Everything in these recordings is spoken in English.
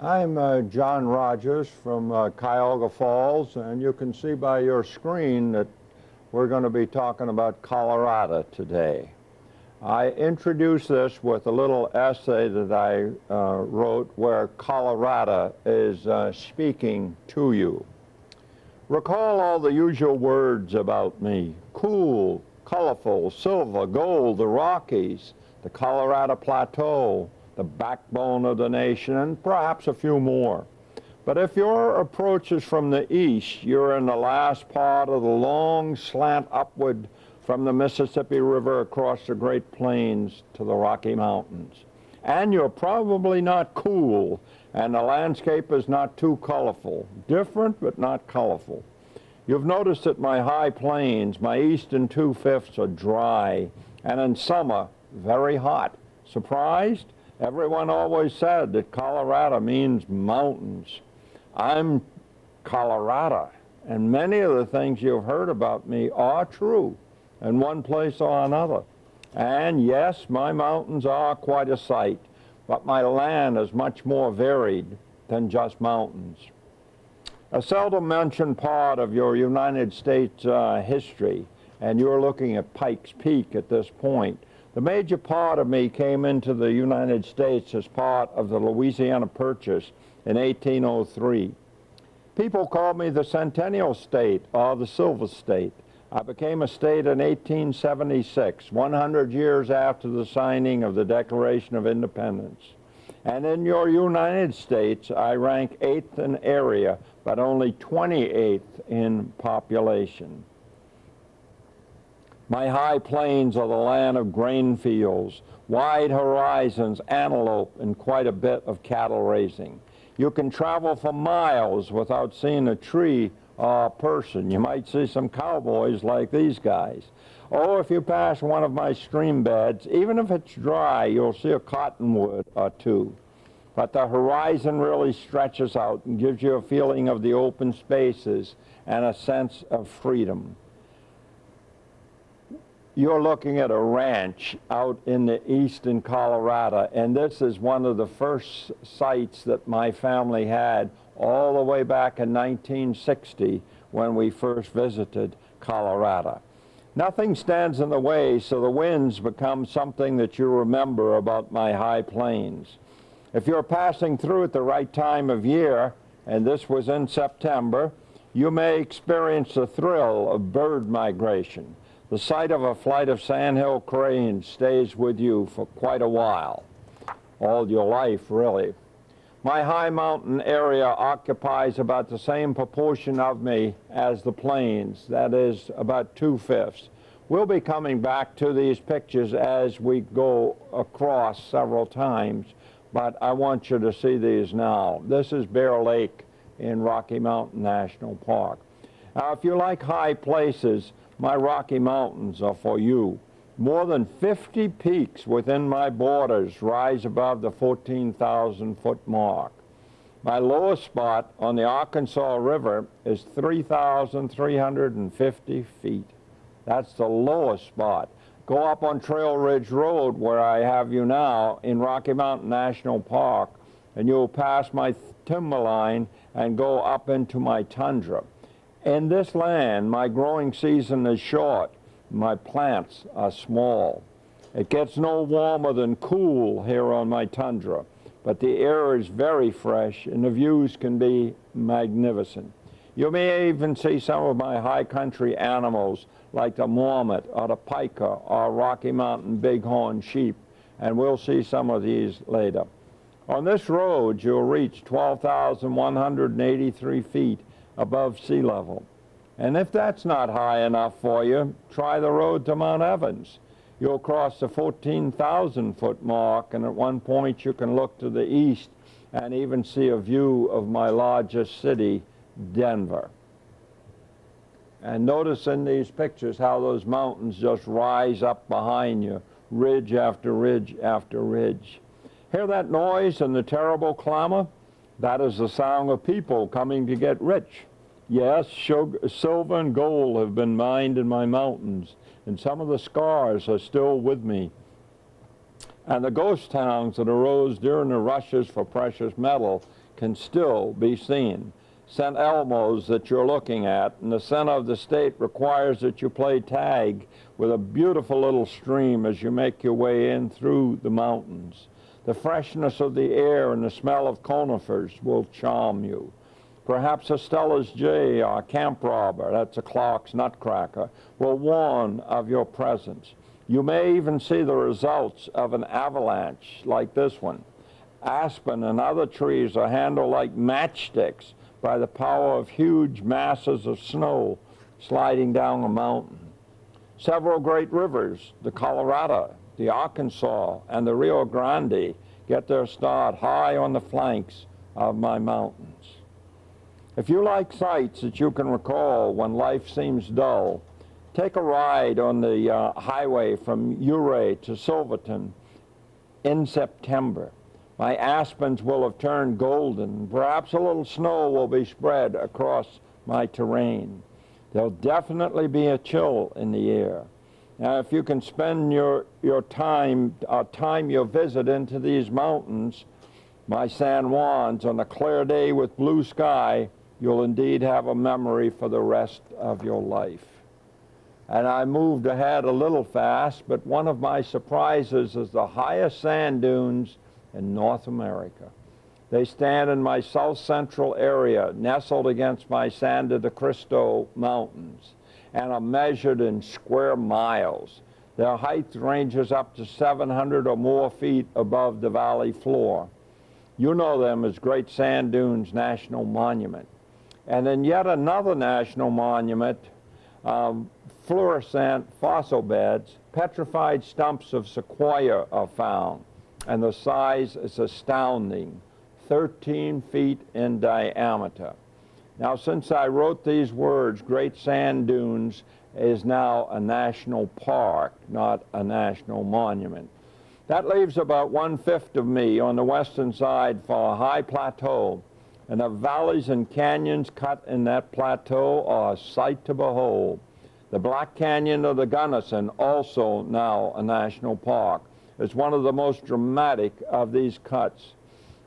I'm John Rodgers from Cuyahoga Falls, and you can see by your screen that we're going to be talking about Colorado today. I introduced this with a little essay that I wrote where Colorado is speaking to you. Recall all the usual words about me: cool, colorful, silver, gold, the Rockies, the Colorado Plateau, the backbone of the nation, and perhaps a few more. But if your approach is from the east, you're in the last part of the long slant upward from the Mississippi River across the Great Plains to the Rocky Mountains. And you're probably not cool, and the landscape is not too colorful. Different, but not colorful. You've noticed that my high plains, my eastern 2/5 are dry, and in summer, very hot. Surprised? Everyone always said that Colorado means mountains. I'm Colorado, and many of the things you've heard about me are true in one place or another. And yes, my mountains are quite a sight, but my land is much more varied than just mountains. A seldom mentioned part of your United States history, and you're looking at Pikes Peak at this point. The major part of me came into the United States as part of the Louisiana Purchase in 1803. People called me the Centennial State or the Silver State. I became a state in 1876, 100 years after the signing of the Declaration of Independence. And in your United States, I rank 8th in area, but only 28th in population. My high plains are the land of grain fields, wide horizons, antelope, and quite a bit of cattle raising. You can travel for miles without seeing a tree or a person. You might see some cowboys like these guys. Or if you pass one of my stream beds, even if it's dry, you'll see a cottonwood or two. But the horizon really stretches out and gives you a feeling of the open spaces and a sense of freedom. You're looking at a ranch out in the eastern Colorado, and this is one of the first sites that my family had all the way back in 1960 when we first visited Colorado. Nothing stands in the way, so the winds become something that you remember about my high plains. If you're passing through at the right time of year, and this was in September, you may experience the thrill of bird migration. The sight of a flight of sandhill cranes stays with you for quite a while, all your life, really. My high mountain area occupies about the same proportion of me as the plains, that is, about 2/5. We'll be coming back to these pictures as we go across several times, but I want you to see these now. This is Bear Lake in Rocky Mountain National Park. Now, if you like high places, my Rocky Mountains are for you. More than 50 peaks within my borders rise above the 14,000-foot mark. My lowest spot on the Arkansas River is 3,350 feet. That's the lowest spot. Go up on Trail Ridge Road, where I have you now, in Rocky Mountain National Park, and you'll pass my timberline and go up into my tundra. In this land, my growing season is short. My plants are small. It gets no warmer than cool here on my tundra, but the air is very fresh and the views can be magnificent. You may even see some of my high country animals like the marmot or the piker or Rocky Mountain bighorn sheep, and we'll see some of these later. On this road, you'll reach 12,183 feet above sea level. And if that's not high enough for you, try the road to Mount Evans. You'll cross the 14,000-foot mark, and at one point you can look to the east and even see a view of my largest city, Denver. And notice in these pictures how those mountains just rise up behind you, ridge after ridge after ridge. Hear that noise and the terrible clamor? That is the sound of people coming to get rich. Yes, silver and gold have been mined in my mountains, and some of the scars are still with me. And the ghost towns that arose during the rushes for precious metal can still be seen. St. Elmo's that you're looking at in the center of the state requires that you play tag with a beautiful little stream as you make your way in through the mountains. The freshness of the air and the smell of conifers will charm you. Perhaps a Stella's jay or a camp robber, that's a Clark's nutcracker, will warn of your presence. You may even see the results of an avalanche like this one. Aspen and other trees are handled like matchsticks by the power of huge masses of snow sliding down a mountain. Several great rivers, the Colorado, the Arkansas, and the Rio Grande, get their start high on the flanks of my mountains. If you like sights that you can recall when life seems dull, take a ride on the highway from Ouray to Silverton in September. My aspens will have turned golden. Perhaps a little snow will be spread across my terrain. There'll definitely be a chill in the air. Now, if you can spend your time your visit into these mountains, my San Juans, on a clear day with blue sky, you'll indeed have a memory for the rest of your life. And I moved ahead a little fast, but one of my surprises is the highest sand dunes in North America. They stand in my south central area, nestled against my Santa de Cristo Mountains, and are measured in square miles. Their height ranges up to 700 or more feet above the valley floor. You know them as Great Sand Dunes National Monument. And in yet another national monument, fluorescent fossil beds, petrified stumps of sequoia are found, and the size is astounding, 13 feet in diameter. Now, since I wrote these words, Great Sand Dunes is now a national park, not a national monument. That leaves about 1/5 of me on the western side for a high plateau, and the valleys and canyons cut in that plateau are a sight to behold. The Black Canyon of the Gunnison, also now a national park, is one of the most dramatic of these cuts.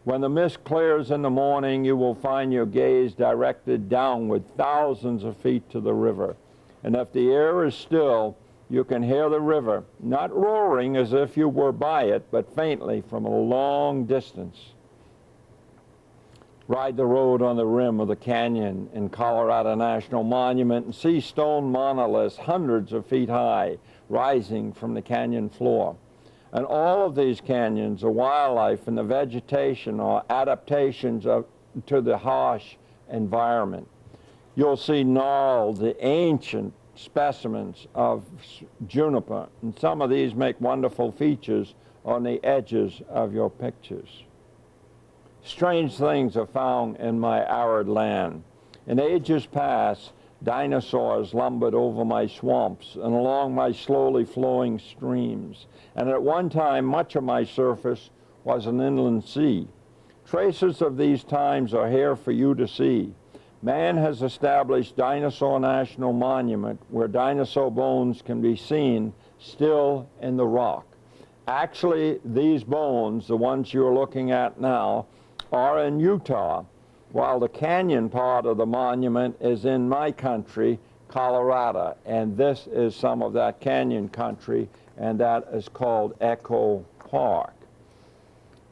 When the mist clears in the morning, you will find your gaze directed downward thousands of feet to the river. And if the air is still, you can hear the river, not roaring as if you were by it, but faintly from a long distance. Ride the road on the rim of the canyon in Colorado National Monument and see stone monoliths hundreds of feet high rising from the canyon floor. And all of these canyons, the wildlife and the vegetation are adaptations to the harsh environment. You'll see gnarled, the ancient specimens of juniper, and some of these make wonderful features on the edges of your pictures. Strange things are found in my arid land. In ages past, dinosaurs lumbered over my swamps and along my slowly flowing streams, and at one time much of my surface was an inland sea. Traces of these times are here for you to see. Man has established Dinosaur National Monument, where dinosaur bones can be seen still in the rock. Actually, these bones, the ones you're looking at now, are in Utah, while the canyon part of the monument is in my country, Colorado, and this is some of that canyon country, and that is called Echo Park.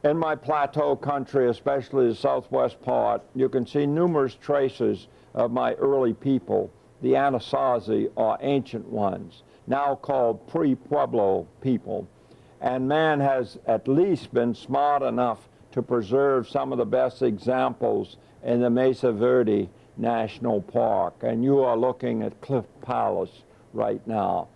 In my plateau country, especially the southwest part, you can see numerous traces of my early people, the Anasazi, or ancient ones, now called pre-Pueblo people. And man has at least been smart enough to preserve some of the best examples in the Mesa Verde National Park. And you are looking at Cliff Palace right now.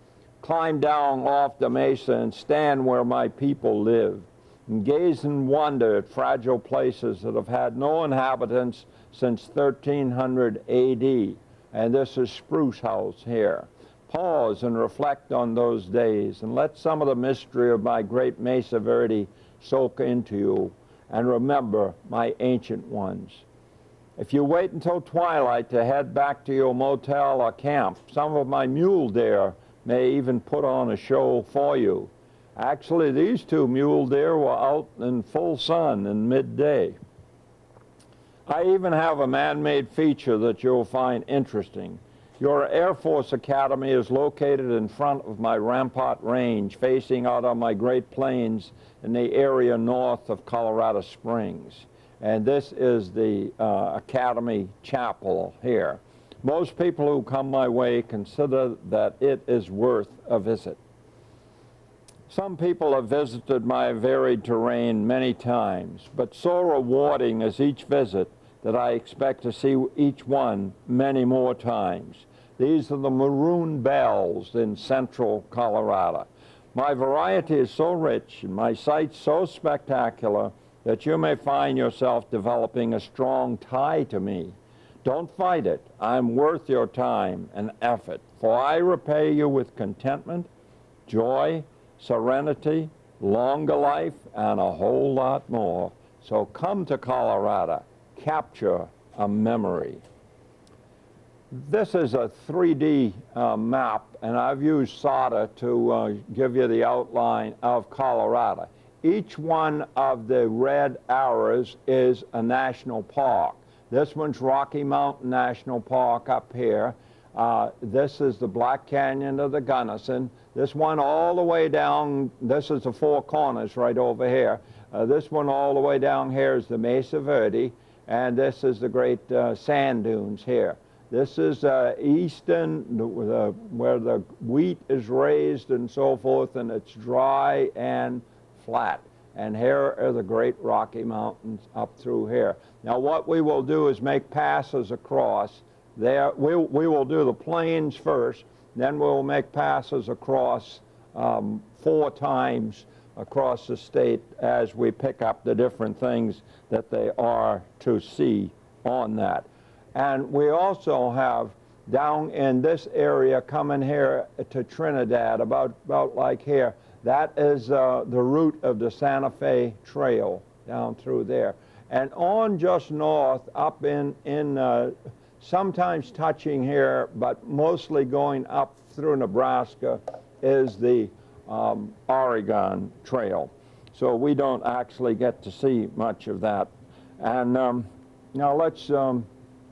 Climb down off the mesa and stand where my people live, and gaze in wonder at fragile places that have had no inhabitants since 1300 AD. And this is Spruce House here. Pause and reflect on those days, and let some of the mystery of my great Mesa Verde soak into you, and remember my ancient ones. If you wait until twilight to head back to your motel or camp, some of my mule deer may even put on a show for you. Actually, these two mule deer were out in full sun in midday. I even have a man-made feature that you'll find interesting. Your Air Force Academy is located in front of my Rampart Range, facing out on my Great Plains in the area north of Colorado Springs. And this is the Academy Chapel here. Most people who come my way consider that it is worth a visit. Some people have visited my varied terrain many times, but so rewarding is each visit that I expect to see each one many more times. These are the maroon bells in central Colorado. My variety is so rich and my sights so spectacular that you may find yourself developing a strong tie to me. Don't fight it. I'm worth your time and effort, for I repay you with contentment, joy, serenity, longer life, and a whole lot more. So come to Colorado. Capture a memory. This is a 3D map, and I've used solder to give you the outline of Colorado. Each one of the red arrows is a national park. This one's Rocky Mountain National Park up here. This is the Black Canyon of the Gunnison. This one all the way down, this is the Four Corners right over here. This one all the way down here is the Mesa Verde. And this is the great sand dunes here. This is eastern, where the wheat is raised and so forth, and it's dry and flat. And here are the great Rocky Mountains up through here. Now what we will do is make passes across there. We will do the plains first, then we'll make passes across 4 times across the state as we pick up the different things that they are to see on that. And we also have down in this area coming here to Trinidad, about like here, that is the route of the Santa Fe Trail down through there. And on just north, up in sometimes touching here, but mostly going up through Nebraska, is the Oregon Trail. So we don't actually get to see much of that. And now let's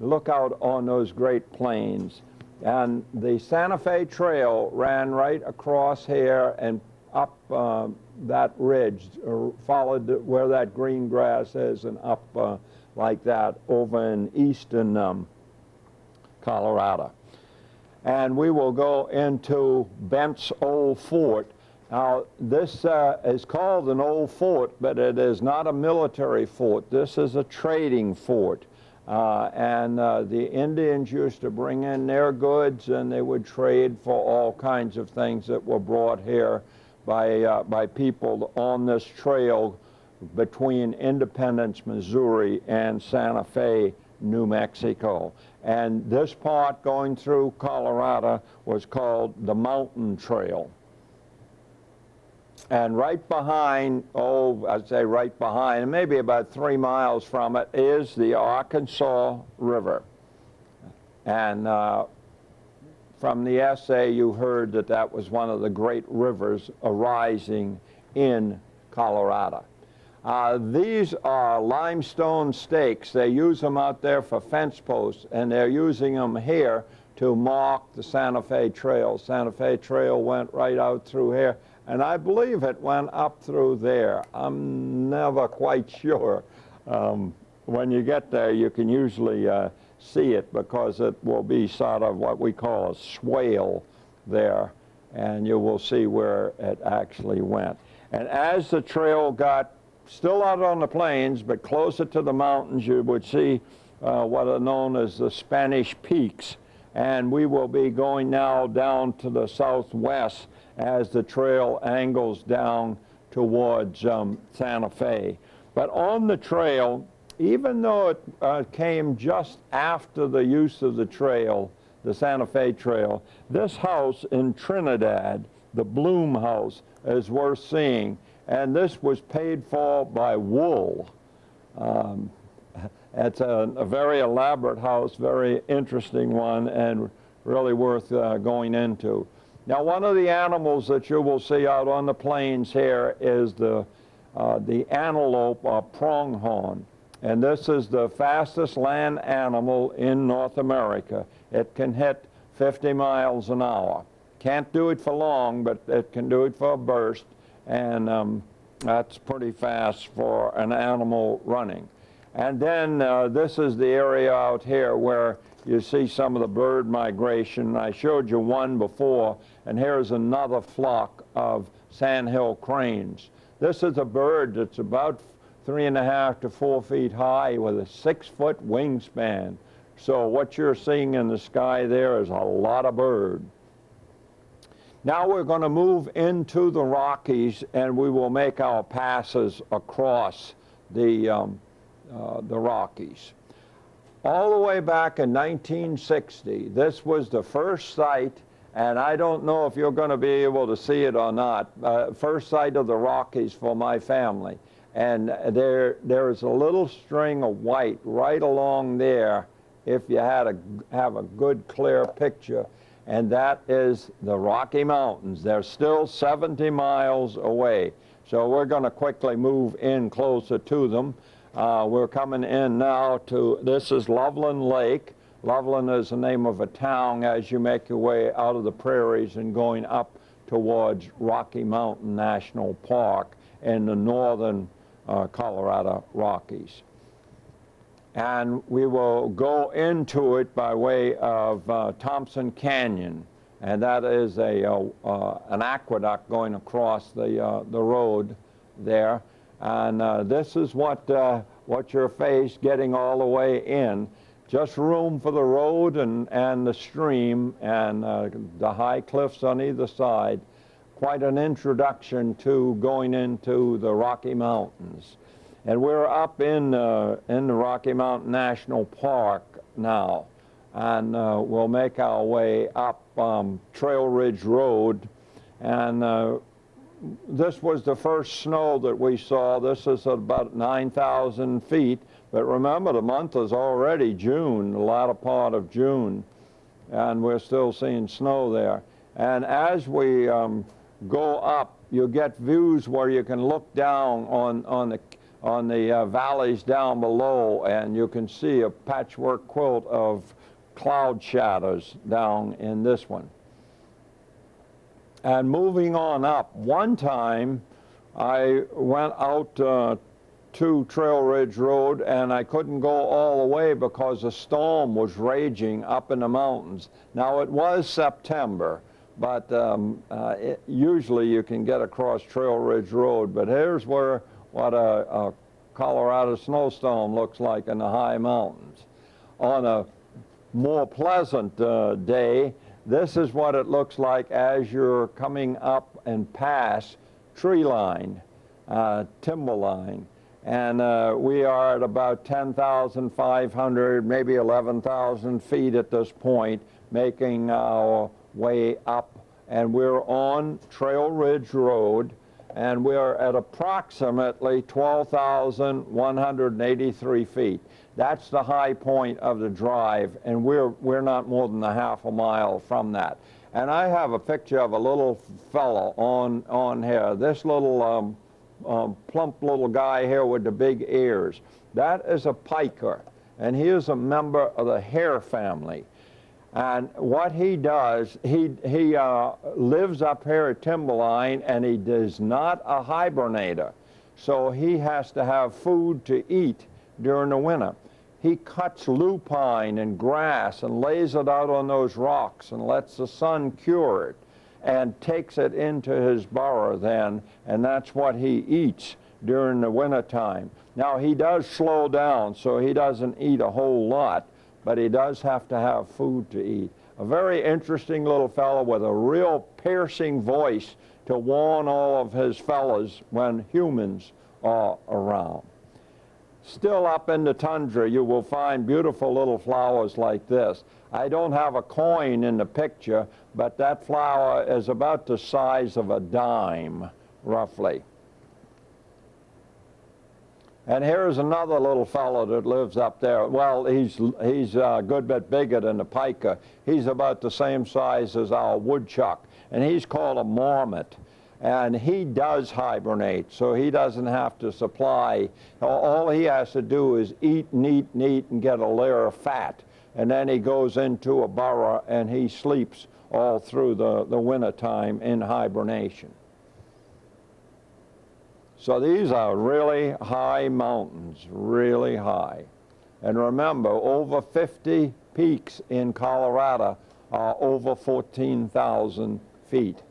look out on those Great Plains. And the Santa Fe Trail ran right across here and up that ridge, followed where that green grass is, and up like that over in eastern Colorado. And we will go into Bent's Old Fort. Now, this is called an old fort, but it is not a military fort. This is a trading fort. And the Indians used to bring in their goods, and they would trade for all kinds of things that were brought here by people on this trail between Independence, Missouri, and Santa Fe, New Mexico. And this part going through Colorado was called the Mountain Trail. And right behind, I'd say right behind, and maybe about 3 miles from it, is the Arkansas River. And from the essay, you heard that that was one of the great rivers arising in Colorado. These are limestone stakes. They use them out there for fence posts, and they're using them here to mark the Santa Fe Trail. Santa Fe Trail went right out through here, and I believe it went up through there. I'm never quite sure. When you get there, you can usually see it, because it will be sort of what we call a swale there, and you will see where it actually went. And as the trail got still out on the plains, but closer to the mountains, you would see what are known as the Spanish Peaks. And we will be going now down to the southwest as the trail angles down towards Santa Fe. But on the trail, even though it came just after the use of the trail, the Santa Fe Trail, this house in Trinidad, the Bloom House, is worth seeing. And this was paid for by wool. It's a very elaborate house, very interesting one, and really worth going into. Now, one of the animals that you will see out on the plains here is the antelope or pronghorn. And this is the fastest land animal in North America. It can hit 50 miles an hour. Can't do it for long, but it can do it for a burst, and that's pretty fast for an animal running. And then this is the area out here where you see some of the bird migration. I showed you one before, and here's another flock of sandhill cranes. This is a bird that's about 3.5 to 4 feet high with a 6-foot wingspan. So what you're seeing in the sky there is a lot of bird. Now we're going to move into the Rockies, and we will make our passes across the Rockies. All the way back in 1960, this was the first site, and I don't know if you're going to be able to see it or not, first site of the Rockies for my family. And there is a little string of white right along there if you have a good clear picture, and that is the Rocky Mountains. They're still 70 miles away, so we're going to quickly move in closer to them. We're coming in now to, this is Loveland Lake. Loveland is the name of a town as you make your way out of the prairies and going up towards Rocky Mountain National Park in the northern Colorado Rockies. And we will go into it by way of Thompson Canyon, and that is an aqueduct going across the road there. And this is what you're faced getting all the way in. Just room for the road and the stream and the high cliffs on either side. Quite an introduction to going into the Rocky Mountains. And we're up in the Rocky Mountain National Park now, and we'll make our way up Trail Ridge Road. And this was the first snow that we saw. This is about 9,000 feet, but remember the month is already June, the latter part of June, and we're still seeing snow there. And as we go up, you get views where you can look down on the valleys down below, and you can see a patchwork quilt of cloud shadows down in this one. And moving on up, one time I went out to Trail Ridge Road, and I couldn't go all the way because a storm was raging up in the mountains. Now it was September, but usually you can get across Trail Ridge Road, but here's what a Colorado snowstorm looks like in the high mountains. On a more pleasant day, this is what it looks like as you're coming up and past tree line, timber line. And we are at about 10,500, maybe 11,000 feet at this point, making our way up. And we're on Trail Ridge Road, and we're at approximately 12,183 feet. That's the high point of the drive, and we're not more than a half a mile from that. And I have a picture of a little fellow on here. This little plump little guy here with the big ears. That is a piker, and he is a member of the hare family. And what he does, he lives up here at timberline, and he is not a hibernator. So he has to have food to eat during the winter. He cuts lupine and grass and lays it out on those rocks and lets the sun cure it and takes it into his burrow then, and that's what he eats during the winter time. Now he does slow down, so he doesn't eat a whole lot, but he does have to have food to eat. A very interesting little fellow with a real piercing voice to warn all of his fellows when humans are around. Still up in the tundra, you will find beautiful little flowers like this. I don't have a coin in the picture, but that flower is about the size of a dime, roughly. And here's another little fellow that lives up there. Well, he's a good bit bigger than the piker. He's about the same size as our woodchuck, and he's called a marmot. And he does hibernate, so he doesn't have to supply. All he has to do is eat and eat and eat and get a layer of fat. And then he goes into a burrow and he sleeps all through the winter time in hibernation. So these are really high mountains, really high. And remember, over 50 peaks in Colorado are over 14,000 feet.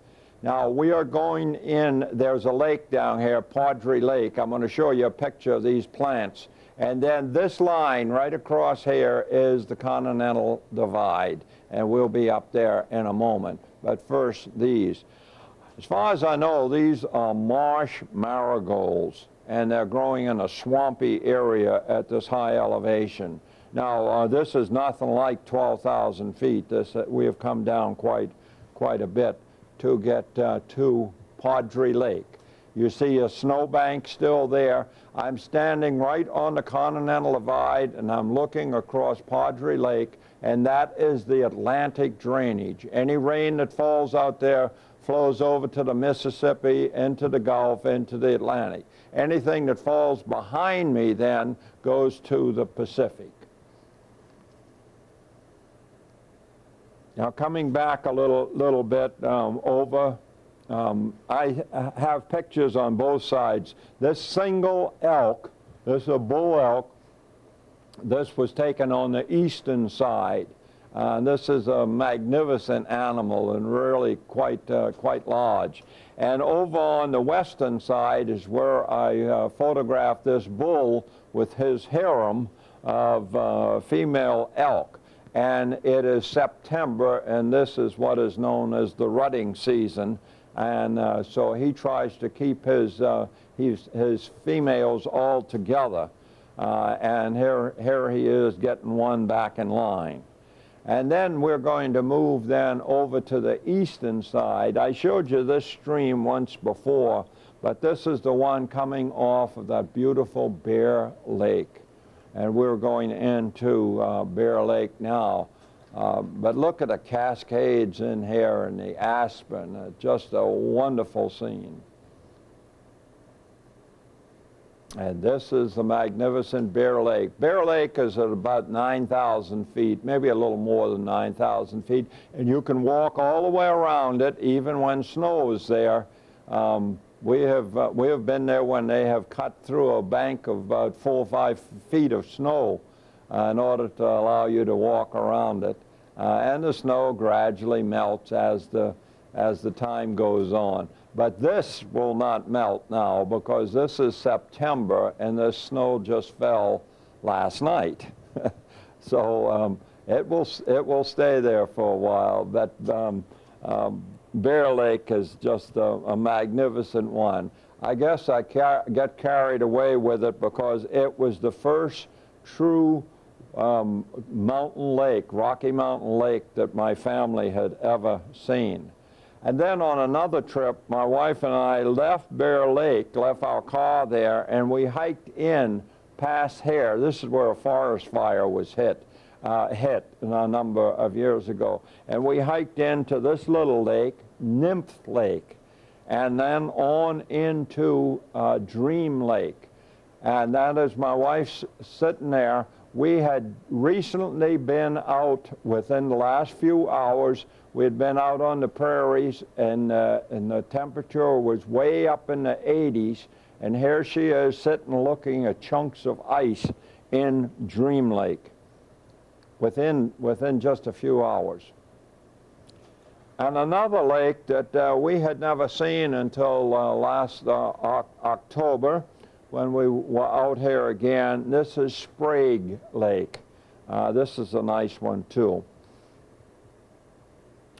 Now we are going in, there's a lake down here, Padre Lake. I'm going to show you a picture of these plants. And then this line right across here is the Continental Divide. And we'll be up there in a moment. But first, these. As far as I know, these are marsh marigolds. And they're growing in a swampy area at this high elevation. Now, this is nothing like 12,000 feet. We have come down quite a bit to get to Padre Lake. You see a snowbank still there. I'm standing right on the Continental Divide, and I'm looking across Padre Lake, and that is the Atlantic drainage. Any rain that falls out there flows over to the Mississippi, into the Gulf, into the Atlantic. Anything that falls behind me then goes to the Pacific. Now coming back a little bit over, I have pictures on both sides. This single elk, this is a bull elk, this was taken on the eastern side. This is a magnificent animal and really quite large. And over on the western side is where I photographed this bull with his harem of female elk. And it is September, and this is what is known as the rutting season. And so he tries to keep his females all together. And here he is getting one back in line. And then we're going to move then over to the eastern side. I showed you this stream once before, but this is the one coming off of that beautiful Bear Lake. And we're going into Bear Lake now. But look at the cascades in here and the aspen. Just a wonderful scene. And this is the magnificent Bear Lake. Bear Lake is at about 9,000 feet, maybe a little more than 9,000 feet. And you can walk all the way around it, even when snow is there. We have been there when they have cut through a bank of about 4 or 5 feet of snow in order to allow you to walk around it. And the snow gradually melts as the time goes on. But this will not melt now because this is September and this snow just fell last night. So it will stay there for a while. But Bear Lake is just a magnificent one. I guess I got carried away with it because it was the first true mountain lake, Rocky Mountain Lake, that my family had ever seen. And then on another trip, my wife and I left Bear Lake, left our car there, and we hiked in past here. This is where a forest fire was hit a number of years ago. And we hiked into this little lake, Nymph Lake, and then on into Dream Lake. And that is my wife sitting there. We had recently been out within the last few hours. We had been out on the prairies, and the temperature was way up in the 80s. And here she is sitting looking at chunks of ice in Dream Lake within just a few hours. And another lake that we had never seen until last October, when we were out here again. This is Sprague Lake. This is a nice one too.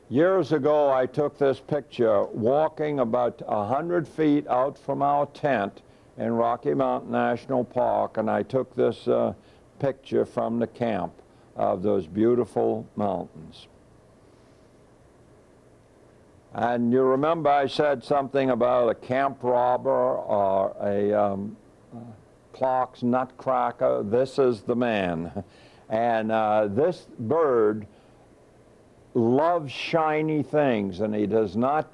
Years ago I took this picture walking about 100 feet out from our tent in Rocky Mountain National Park, and I took this picture from the camp of those beautiful mountains. And you remember I said something about a camp robber or a Clark's nutcracker. This is the man. And this bird loves shiny things, and he does not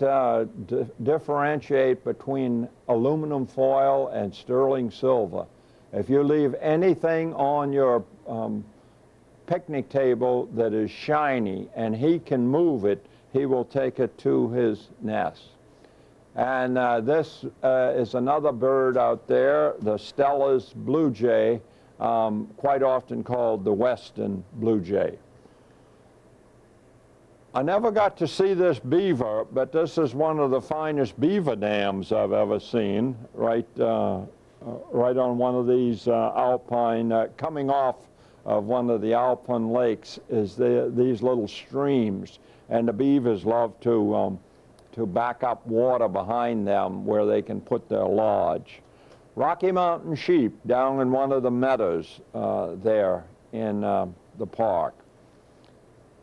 differentiate between aluminum foil and sterling silver. If you leave anything on your picnic table that is shiny and he can move it, he will take it to his nest. And this is another bird out there, the Stella's blue jay, quite often called the western blue jay. I never got to see this beaver, but this is one of the finest beaver dams I've ever seen, right on one of these alpine, coming off of one of the alpine lakes is these little streams, and the beavers love to back up water behind them where they can put their lodge. Rocky Mountain sheep down in one of the meadows there in the park.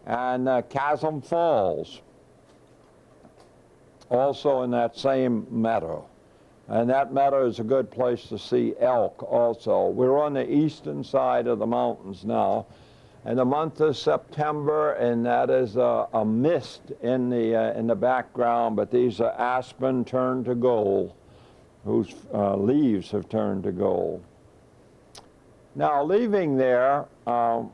And Chasm Falls, also in that same meadow. And that meadow is a good place to see elk also. We're on the eastern side of the mountains now, and the month is September, and that is a mist in the background, but these are aspen turned to gold, whose leaves have turned to gold. Now, leaving there,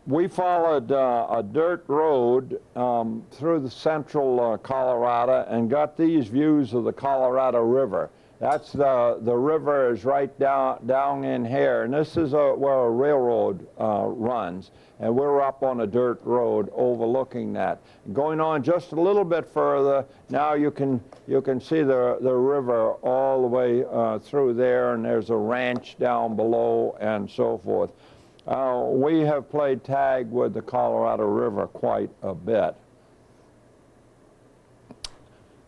we followed a dirt road through the central Colorado and got these views of the Colorado River. That's the river is right down in here, and this is where a railroad runs, and we're up on a dirt road overlooking that. Going on just a little bit further, now you can see the river all the way through there, and there's a ranch down below and so forth. We have played tag with the Colorado River quite a bit.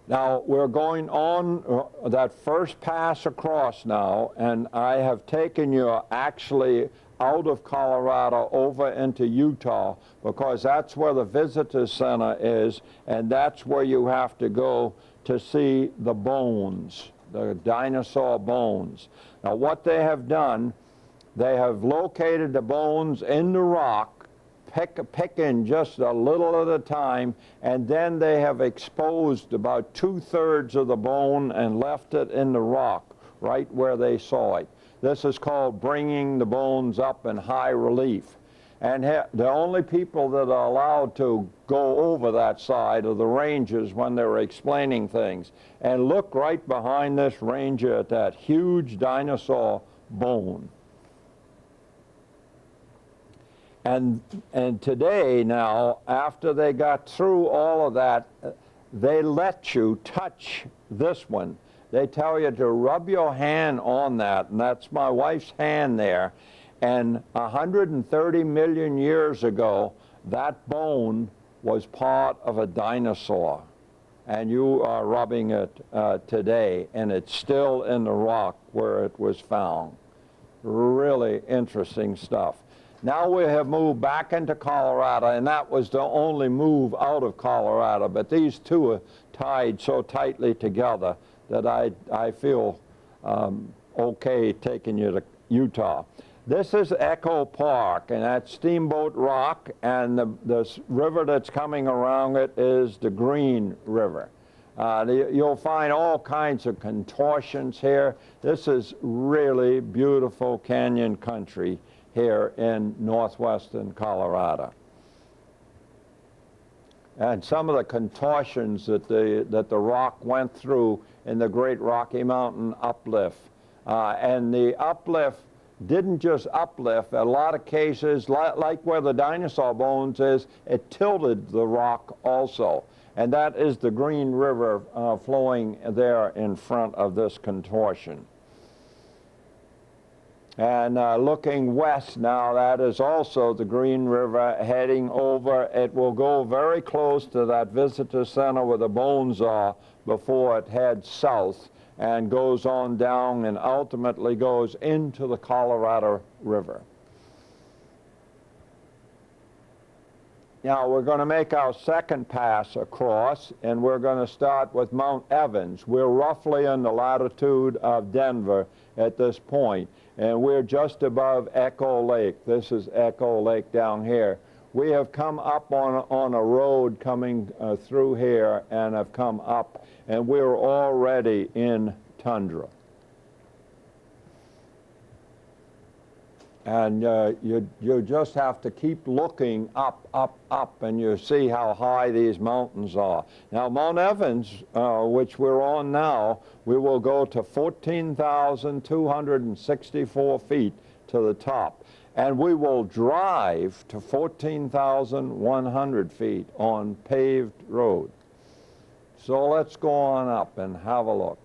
Now, we're going on that first pass across now, and I have taken you actually out of Colorado over into Utah, because that's where the visitor center is, and that's where you have to go to see the bones, the dinosaur bones. Now, what they have done, they have located the bones in the rock, picking just a little at a time, and then they have exposed about 2/3 of the bone and left it in the rock right where they saw it. This is called bringing the bones up in high relief. And the only people that are allowed to go over that side are the rangers when they're explaining things. And look right behind this ranger at that huge dinosaur bone. And today now, after they got through all of that, they let you touch this one. They tell you to rub your hand on that, and that's my wife's hand there. And 130 million years ago, that bone was part of a dinosaur. And you are rubbing it today, and it's still in the rock where it was found. Really interesting stuff. Now we have moved back into Colorado, and that was the only move out of Colorado, but these two are tied so tightly together that I feel okay taking you to Utah. This is Echo Park, and that's Steamboat Rock, and the river that's coming around it is the Green River. You'll find all kinds of contortions here. This is really beautiful canyon country here in northwestern Colorado. And some of the contortions that the rock went through in the Great Rocky Mountain uplift. And the uplift didn't just uplift, in a lot of cases, like where the dinosaur bones is, it tilted the rock also. And that is the Green River flowing there in front of this contortion. And looking west now, that is also the Green River heading over. It will go very close to that visitor center where the bones are before it heads south and goes on down and ultimately goes into the Colorado River. Now we're going to make our second pass across, and we're going to start with Mount Evans. We're roughly in the latitude of Denver at this point, and we're just above Echo Lake. This is Echo Lake down here. we have come up on a road coming through here and have come up, and we're already in tundra. And you just have to keep looking up, up, up, and you see how high these mountains are. Now, Mount Evans, which we're on now, we will go to 14,264 feet to the top. And we will drive to 14,100 feet on paved road. So let's go on up and have a look.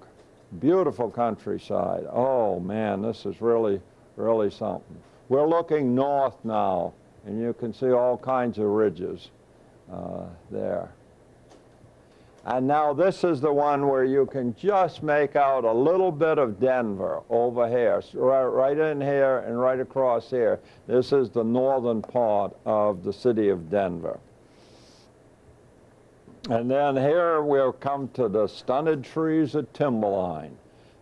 Beautiful countryside. Oh, man, this is really, really something. We're looking north now, and you can see all kinds of ridges there. And now this is the one where you can just make out a little bit of Denver over here, right in here and right across here. This is the northern part of the city of Denver. And then here we'll come to the stunted trees of timberline.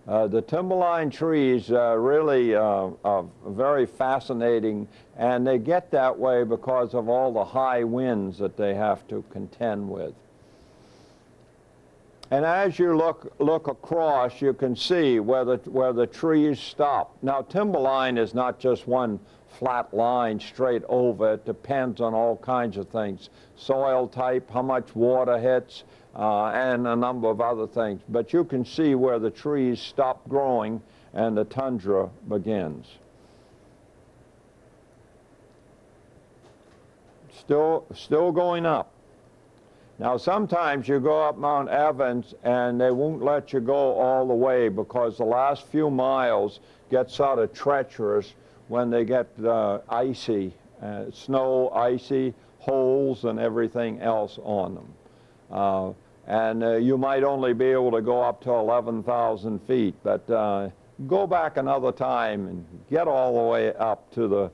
The timberline trees really are very fascinating, and they get that way because of all the high winds that they have to contend with. And as you look across, you can see where the trees stop. Now, timberline is not just one flat line straight over. It depends on all kinds of things. Soil type, how much water hits, and a number of other things. But you can see where the trees stop growing and the tundra begins. Still going up. Now, sometimes you go up Mount Evans and they won't let you go all the way because the last few miles get sort of treacherous when they get icy, snow, icy, holes and everything else on them. And you might only be able to go up to 11,000 feet, but go back another time and get all the way up to the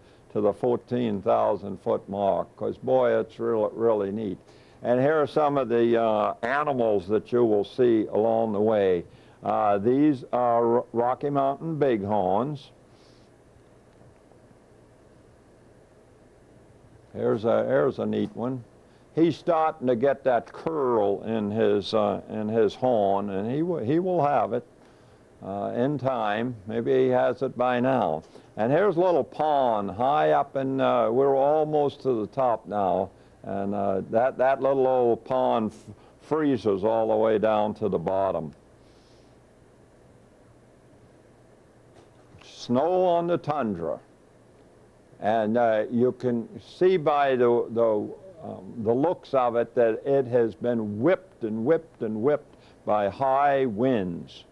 14,000 foot mark, because boy, it's really neat. And here are some of the animals that you will see along the way. These are Rocky Mountain bighorns. Here's a neat one. He's starting to get that curl in his horn, and he will have it in time. Maybe he has it by now. And here's a little pond high up, and we're almost to the top now. And that little old pond freezes all the way down to the bottom. Snow on the tundra. And you can see by the looks of it that it has been whipped and whipped and whipped by high winds.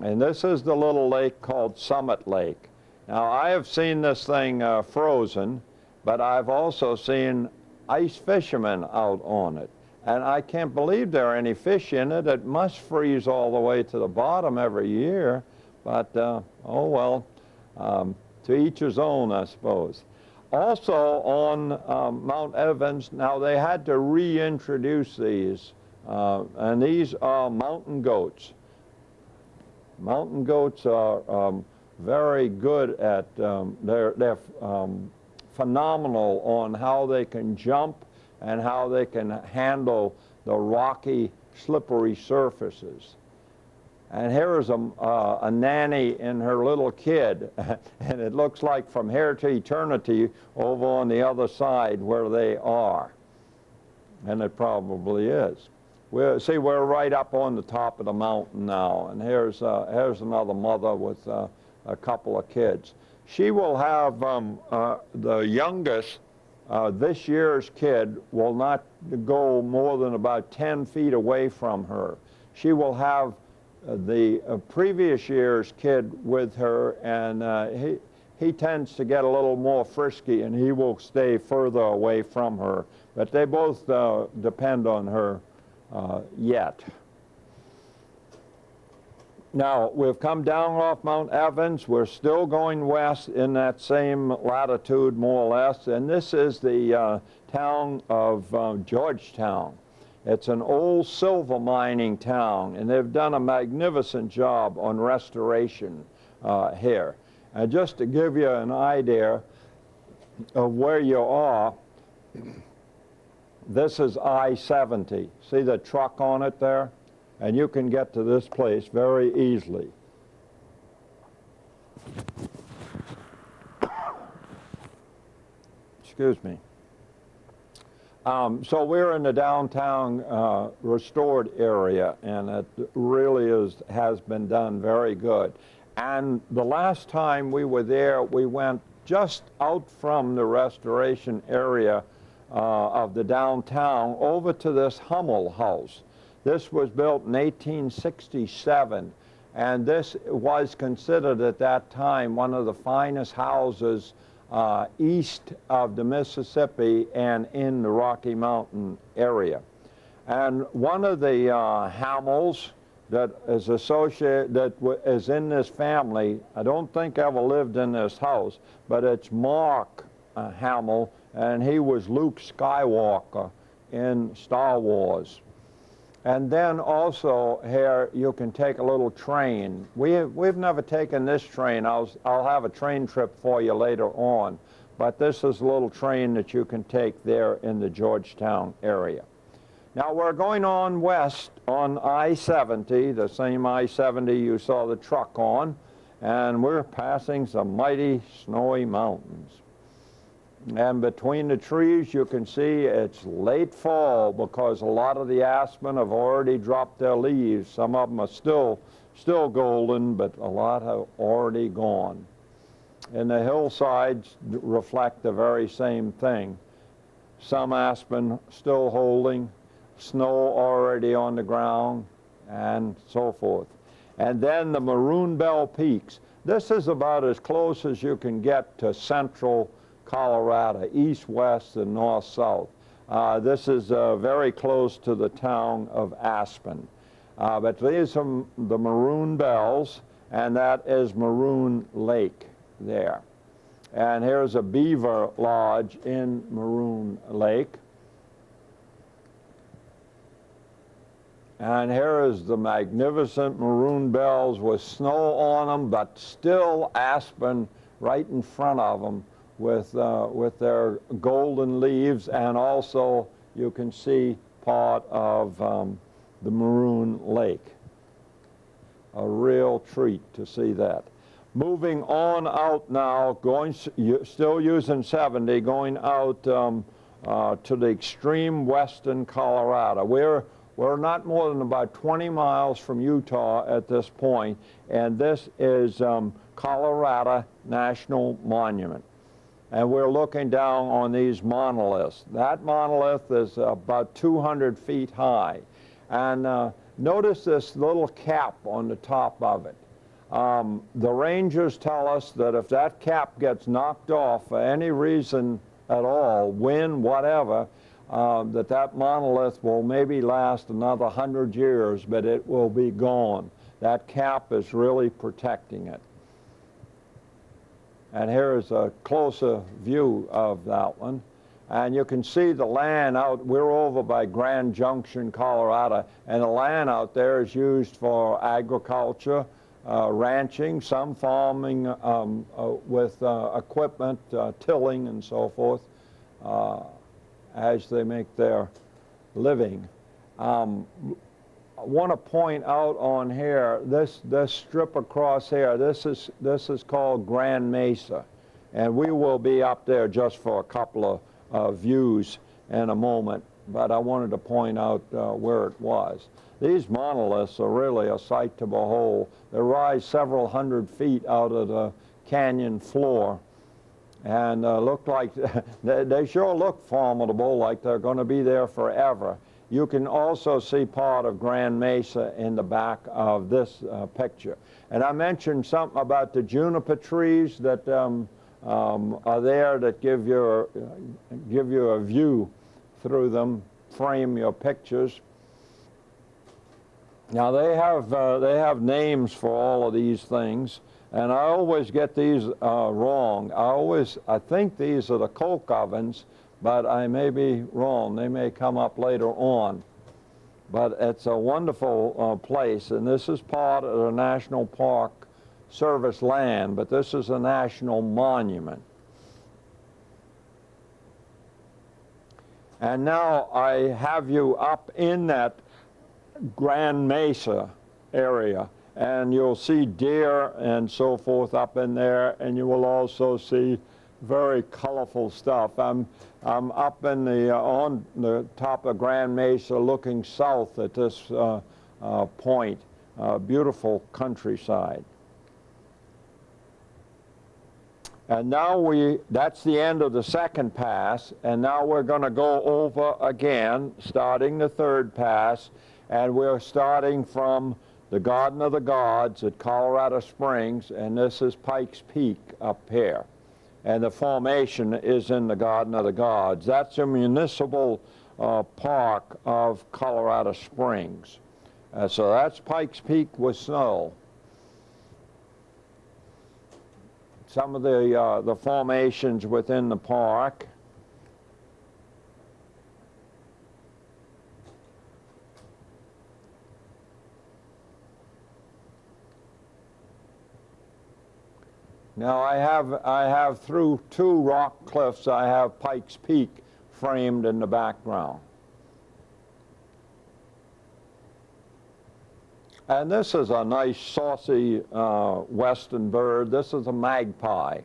And this is the little lake called Summit Lake. Now, I have seen this thing frozen, but I've also seen ice fishermen out on it. And I can't believe there are any fish in it. It must freeze all the way to the bottom every year. But, oh well, to each his own, I suppose. Also on Mount Evans, now they had to reintroduce these, and these are mountain goats. Mountain goats are very good at, they're phenomenal on how they can jump and how they can handle the rocky, slippery surfaces. And here is a nanny and her little kid, and it looks like from here to eternity over on the other side where they are. And it probably is. See, we're right up on the top of the mountain now, and here's another mother with a couple of kids. She will have the youngest, this year's kid will not go more than about 10 feet away from her. She will have the previous year's kid with her, and he tends to get a little more frisky, and he will stay further away from her. But they both depend on her yet. Now, we've come down off Mount Evans. We're still going west in that same latitude, more or less, and this is the town of Georgetown. It's an old silver mining town, and they've done a magnificent job on restoration here. And just to give you an idea, of where you are, this is I-70. See the truck on it there? And you can get to this place very easily. Excuse me. So we're in the downtown restored area, and it really has been done very good. And the last time we were there, we went just out from the restoration area of the downtown over to this Hummel house. This was built in 1867, and this was considered at that time one of the finest houses east of the Mississippi and in the Rocky Mountain area. And one of the Hamels that is associated, that is in this family, I don't think ever lived in this house, but it's Mark Hamill, and he was Luke Skywalker in Star Wars. And then also here you can take a little train. We've never taken this train. I'll have a train trip for you later on. But this is a little train that you can take there in the Georgetown area. Now we're going on west on I-70, the same I-70 you saw the truck on, and we're passing some mighty snowy mountains. And between the trees you can see it's late fall because a lot of the aspen have already dropped their leaves. Some of them are still golden, but a lot have already gone. And the hillsides reflect the very same thing. Some aspen still holding, snow already on the ground, and so forth. And then the Maroon Bell Peaks. This is about as close as you can get to central Colorado, east, west, and north, south. This is very close to the town of Aspen. But these are the Maroon Bells, and that is Maroon Lake there. And here's a beaver lodge in Maroon Lake. And here is the magnificent Maroon Bells with snow on them, but still aspen right in front of them, with their golden leaves, and also you can see part of the Maroon Lake. A real treat to see that. Moving on out now, still using 70, going out to the extreme western Colorado. We're not more than about 20 miles from Utah at this point, and this is Colorado National Monument. And we're looking down on these monoliths. That monolith is about 200 feet high. And notice this little cap on the top of it. The rangers tell us that if that cap gets knocked off for any reason at all, wind, whatever, that monolith will maybe last another 100 years, but it will be gone. That cap is really protecting it. And here is a closer view of that one. And you can see the land out, we're over by Grand Junction, Colorado, and the land out there is used for agriculture, ranching, some farming with equipment, tilling and so forth, as they make their living. I want to point out on here, this strip across here, this is called Grand Mesa, and we will be up there just for a couple of views in a moment, but I wanted to point out where it was. These monoliths are really a sight to behold. They rise several hundred feet out of the canyon floor, and look like they sure look formidable, like they're going to be there forever. You can also see part of Grand Mesa in the back of this picture. And I mentioned something about the juniper trees that are there that give you a view through them, frame your pictures. Now they have names for all of these things, and I always get these wrong. I think these are the coke ovens, but I may be wrong. They may come up later on. But it's a wonderful place, and this is part of the National Park Service land, but this is a national monument. And now I have you up in that Grand Mesa area, and you'll see deer and so forth up in there, and you will also see very colorful stuff. I'm up in on the top of Grand Mesa looking south at this point, beautiful countryside. And now that's the end of the second pass, and now we're going to go over again, starting the third pass, and we're starting from the Garden of the Gods at Colorado Springs, and this is Pikes Peak up here. And the formation is in the Garden of the Gods. That's a municipal park of Colorado Springs. So that's Pikes Peak with snow. Some of the formations within the park. Now I have through two rock cliffs, I have Pikes Peak framed in the background. And this is a nice saucy western bird. This is a magpie.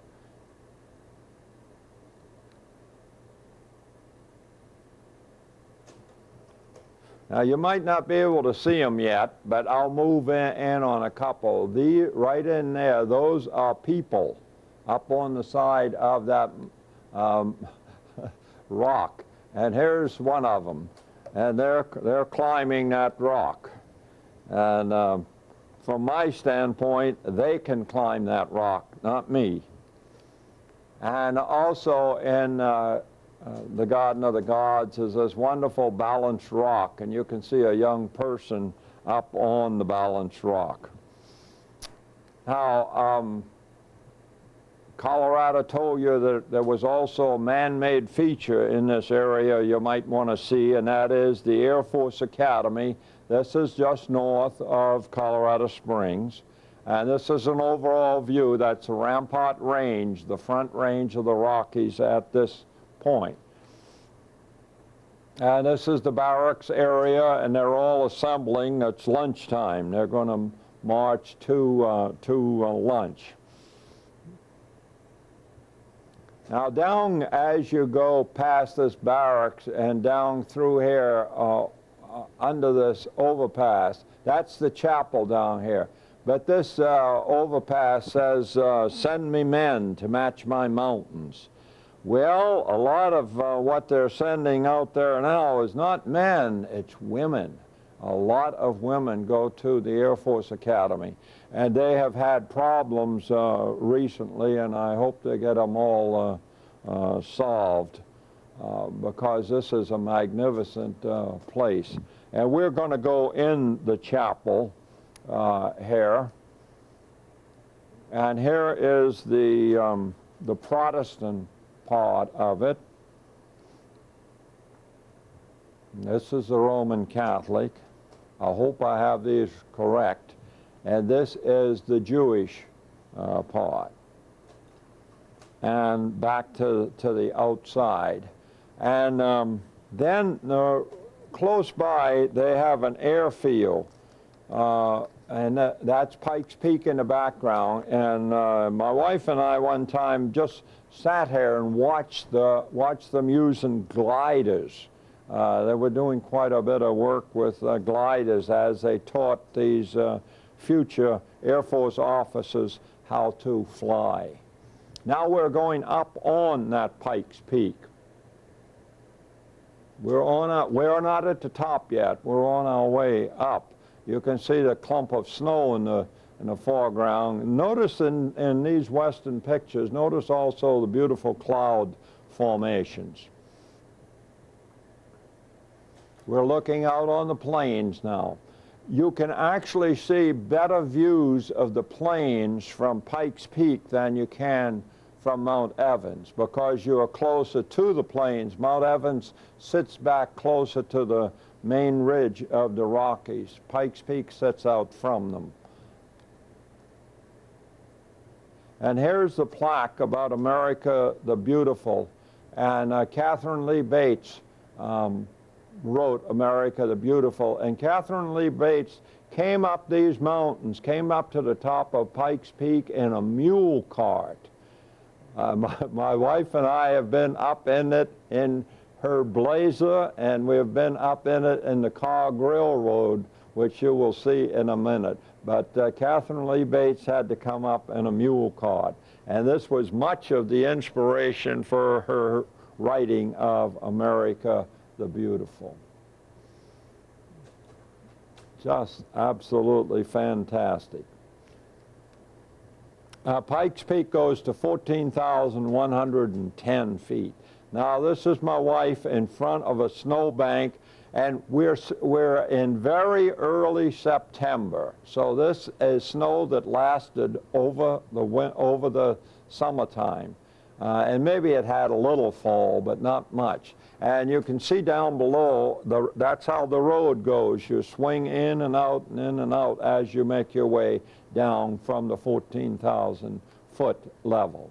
Now you might not be able to see them yet, but I'll move in on a couple. Right in there, those are people up on the side of that rock. And here's one of them, and they're climbing that rock. And from my standpoint, they can climb that rock, not me. And also in the Garden of the Gods is this wonderful balanced rock, and you can see a young person up on the balanced rock. Now, Colorado told you that there was also a man-made feature in this area you might want to see, and that is the Air Force Academy. This is just north of Colorado Springs, and this is an overall view. That's the Rampart Range, the front range of the Rockies at this point. And this is the barracks area, and they're all assembling. It's lunchtime. They're going to march to lunch. Now down as you go past this barracks and down through here under this overpass, that's the chapel down here. But this overpass says, "Send me men to match my mountains." Well, a lot of what they're sending out there now is not men, it's women. A lot of women go to the Air Force Academy, and they have had problems recently, and I hope they get them all solved because this is a magnificent place. And we're going to go in the chapel here, and here is the Protestant part of it. This is the Roman Catholic. I hope I have these correct. And this is the Jewish part. And back to the outside. And then close by they have an airfield. And that's Pikes Peak in the background. And my wife and I one time just sat here and watched them using gliders. They were doing quite a bit of work with gliders as they taught these future Air Force officers how to fly. Now we're going up on that Pikes Peak. We're not at the top yet. We're on our way up. You can see the clump of snow in the foreground. Notice in these western pictures, notice also the beautiful cloud formations. We're looking out on the plains now. You can actually see better views of the plains from Pikes Peak than you can from Mount Evans because you are closer to the plains. Mount Evans sits back closer to the main ridge of the Rockies. Pikes Peak sits out from them. And here's the plaque about America the Beautiful. And Catherine Lee Bates wrote America the Beautiful. And Catherine Lee Bates came up these mountains, came up to the top of Pikes Peak in a mule cart. My wife and I have been up in it in her Blazer, and we have been up in it in the Cog Railroad, which you will see in a minute. But Catherine Lee Bates had to come up in a mule cart. And this was much of the inspiration for her writing of America the Beautiful. Just absolutely fantastic. Pikes Peak goes to 14,110 feet. Now this is my wife in front of a snowbank, and we're in very early September. So this is snow that lasted over the summertime. And maybe it had a little fall, but not much. And you can see down below, that's how the road goes. You swing in and out as you make your way down from the 14,000 foot level.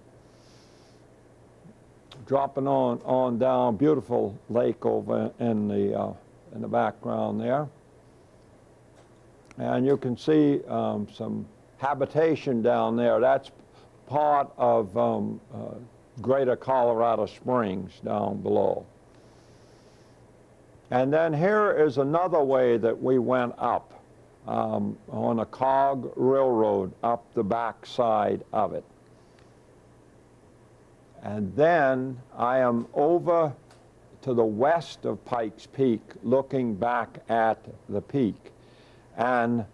Dropping on down, beautiful lake over in the background there. And you can see some habitation down there. That's part of Greater Colorado Springs down below. And then here is another way that we went up on a cog railroad up the back side of it. And then I am over to the west of Pikes Peak looking back at the peak. And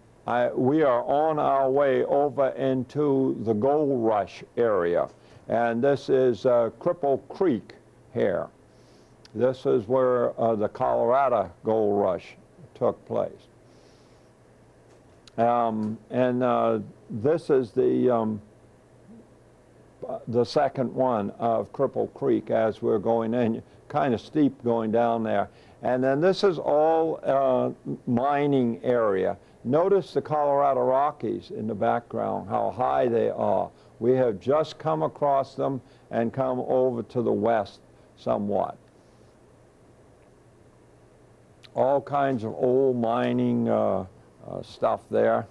we are on our way over into the Gold Rush area. And this is Cripple Creek here. This is where the Colorado Gold Rush took place. This is the second one of Cripple Creek as we're going in, kind of steep going down there. And then this is all mining area. Notice the Colorado Rockies in the background, how high they are. We have just come across them and come over to the west somewhat. All kinds of old mining stuff there.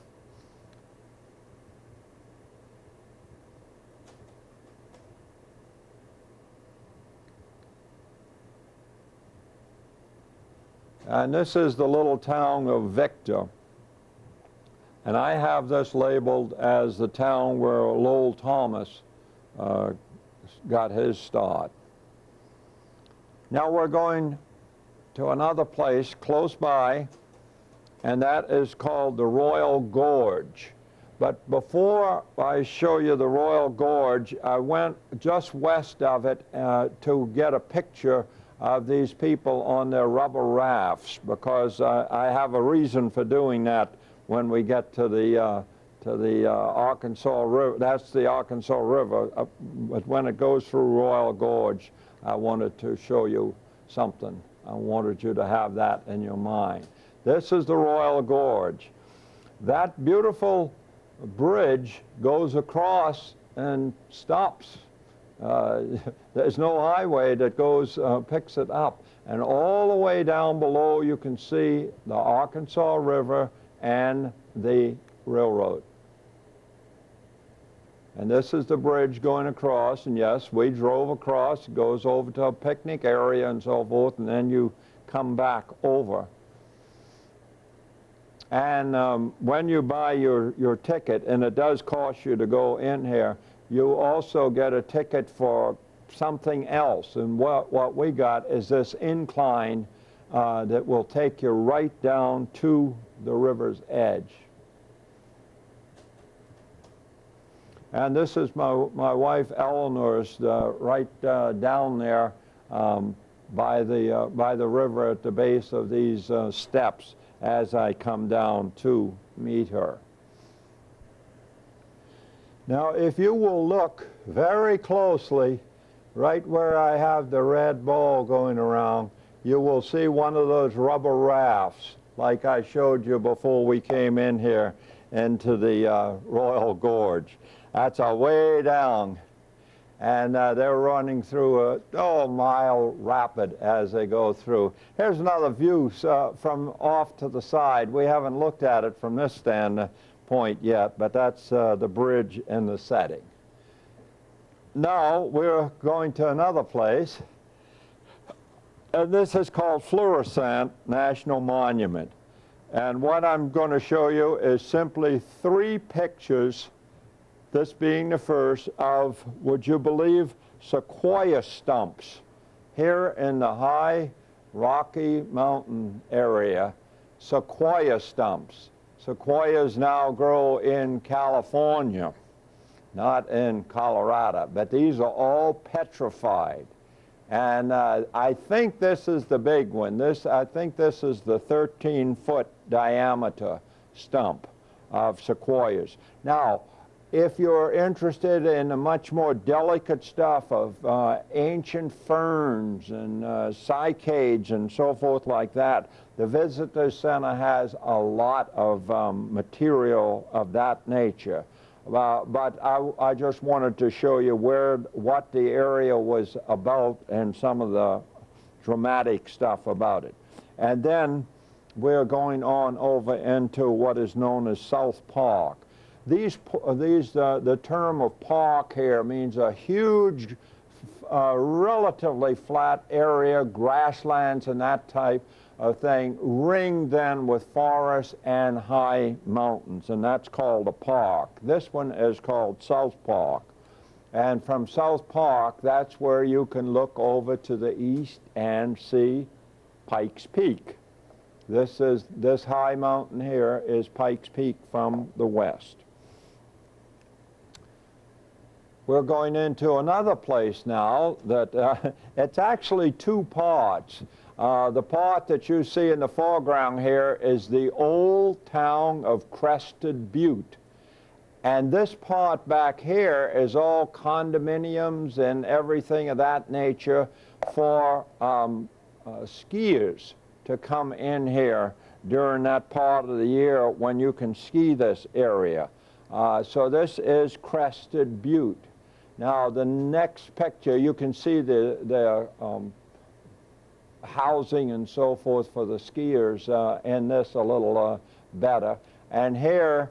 And this is the little town of Victor. And I have this labeled as the town where Lowell Thomas got his start. Now we're going to another place close by, and that is called the Royal Gorge. But before I show you the Royal Gorge, I went just west of it to get a picture of these people on their rubber rafts, because I have a reason for doing that when we get to the Arkansas River. That's the Arkansas River, but when it goes through Royal Gorge, I wanted to show you something. I wanted you to have that in your mind. This is the Royal Gorge. That beautiful bridge goes across and stops. There's no highway that goes, picks it up. And all the way down below you can see the Arkansas River and the railroad. And this is the bridge going across, and yes, we drove across. It goes over to a picnic area and so forth, and then you come back over. And when you buy your ticket, and it does cost you to go in here, you also get a ticket for something else. And what we got is this incline that will take you right down to the river's edge. And this is my wife Eleanor's right down there by the river at the base of these steps as I come down to meet her. Now if you will look very closely right where I have the red ball going around, you will see one of those rubber rafts like I showed you before we came in here into the Royal Gorge. That's way down. And they're running through a mile rapid as they go through. Here's another view from off to the side. We haven't looked at it from this standpoint yet, but that's the bridge in the setting. Now we're going to another place, and this is called Florissant National Monument. And what I'm going to show you is simply 3 pictures, this being the first, of, would you believe, sequoia stumps here in the high Rocky Mountain area. Sequoia stumps. Sequoias now grow in California, not in Colorado, but these are all petrified. And I think this is the big one. I think this is the 13-foot diameter stump of sequoias. Now, if you're interested in the much more delicate stuff of ancient ferns and cycads and so forth like that, the Visitor Center has a lot of material of that nature. But I just wanted to show you what the area was about and some of the dramatic stuff about it. And then we're going on over into what is known as South Park. The term of park here means a huge, relatively flat area, grasslands and that type of thing, ringed then with forests and high mountains, and that's called a park. This one is called South Park. And from South Park, that's where you can look over to the east and see Pikes Peak. This high mountain here is Pikes Peak from the west. We're going into another place now that it's actually 2 parts. The part that you see in the foreground here is the old town of Crested Butte. And this part back here is all condominiums and everything of that nature for skiers to come in here during that part of the year when you can ski this area. So this is Crested Butte. Now the next picture, you can see the housing and so forth for the skiers in this a little better. And here,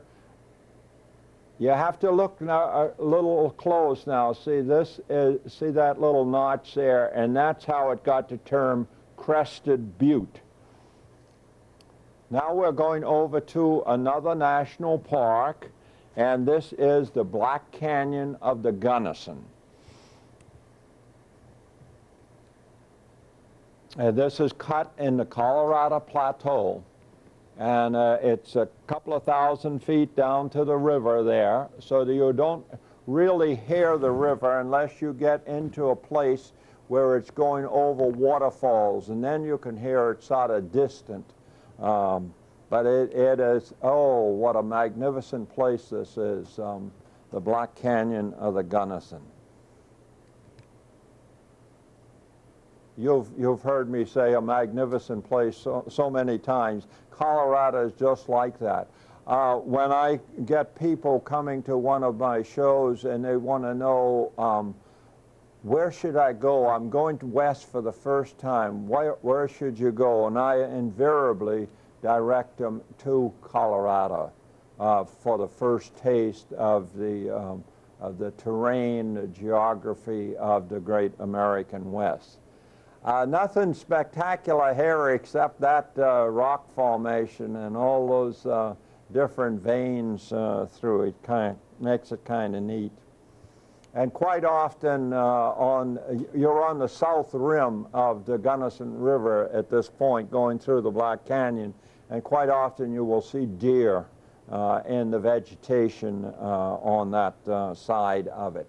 you have to look now, a little close now. See see that little notch there, and that's how it got the term Crested Butte. Now we're going over to another national park, and this is the Black Canyon of the Gunnison. This is cut in the Colorado Plateau, and it's a couple of thousand feet down to the river there, so that you don't really hear the river unless you get into a place where it's going over waterfalls, and then you can hear it sort of distant. But it is, oh, what a magnificent place this is, the Black Canyon of the Gunnison. You've heard me say a magnificent place so many times. Colorado is just like that. When I get people coming to one of my shows and they want to know where should I go? I'm going west for the first time. Where should you go? And I invariably direct them to Colorado for the first taste of the terrain, the geography of the great American West. Nothing spectacular here except that rock formation and all those different veins through it. Makes it kind of neat. And quite often you're on the south rim of the Gunnison River at this point going through the Black Canyon, and quite often you will see deer in the vegetation on that side of it.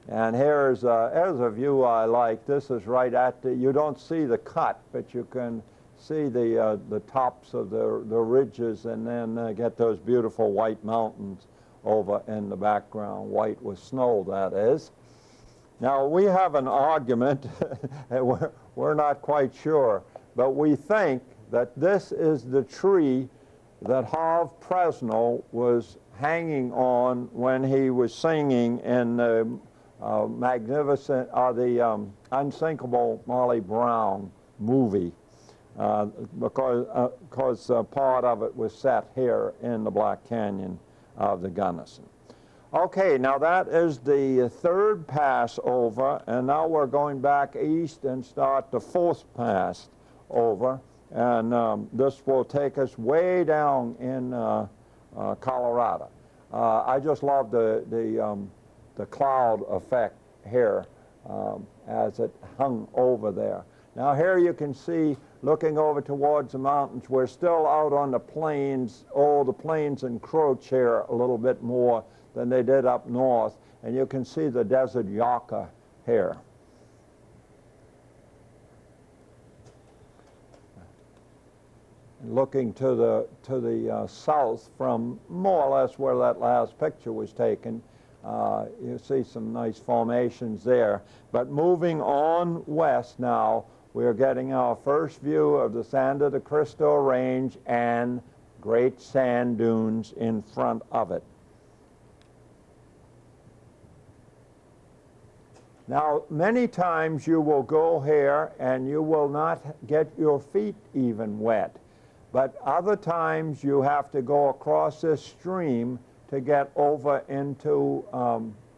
And here's a view I like. This is right at you don't see the cut, but you can see the tops of the ridges, and then get those beautiful white mountains over in the background, white with snow, that is. Now, we have an argument, we're not quite sure, but we think that this is the tree that Harve Presnell was hanging on when he was singing in the magnificent, the Unsinkable Molly Brown movie, because part of it was set here in the Black Canyon of the Gunnison. Okay, now that is the third pass over, and now we're going back east and start the fourth pass over, and this will take us way down in Colorado. I just love the cloud effect here as it hung over there. Now here you can see, looking over towards the mountains, we're still out on the plains. Oh, the plains encroach here a little bit more than they did up north, and you can see the desert yucca here. Looking to the south from more or less where that last picture was taken, you see some nice formations there. But moving on west now, we're getting our first view of the Sangre de Cristo Range and great sand dunes in front of it. Now, many times you will go here and you will not get your feet even wet. But other times you have to go across this stream to get over into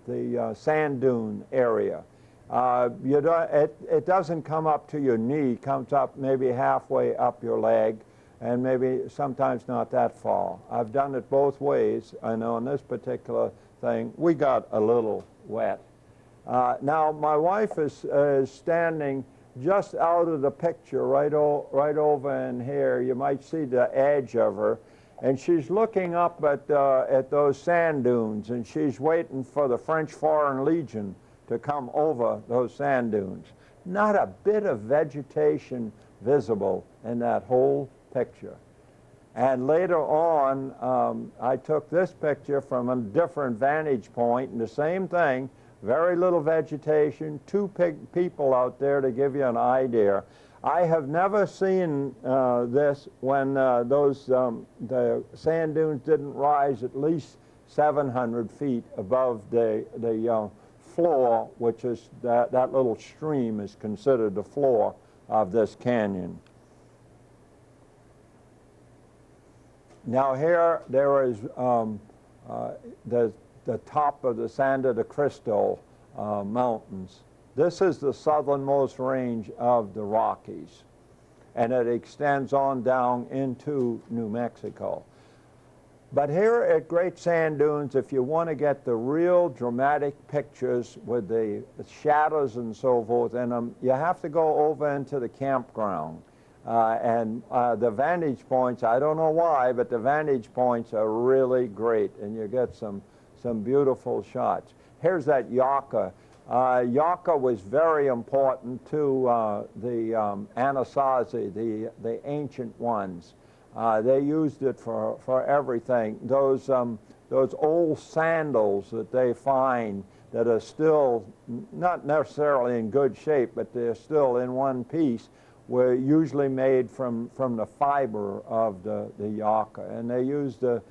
the sand dune area. It doesn't come up to your knee, it comes up maybe halfway up your leg, and maybe sometimes not that far. I've done it both ways, and on this particular thing, we got a little wet. Now, my wife is standing just out of the picture, right over in here. You might see the edge of her, and she's looking up at those sand dunes, and she's waiting for the French Foreign Legion to come over those sand dunes. Not a bit of vegetation visible in that whole picture. And later on, I took this picture from a different vantage point, and the same thing. Very little vegetation, two people out there to give you an idea. I have never seen this when the sand dunes didn't rise at least 700 feet above the floor, which is that little stream is considered the floor of this canyon. Now here there is the top of the Sangre de Cristo mountains. This is the southernmost range of the Rockies, and it extends on down into New Mexico. But here at Great Sand Dunes, if you want to get the real dramatic pictures with the shadows and so forth in them, you have to go over into the campground. The vantage points, I don't know why, but the vantage points are really great, and you get some beautiful shots. Here's that yucca. Yucca was very important to the Anasazi, the ancient ones. They used it for everything. Those old sandals that they find that are still not necessarily in good shape, but they're still in one piece, were usually made from the fiber of the yucca. And they used the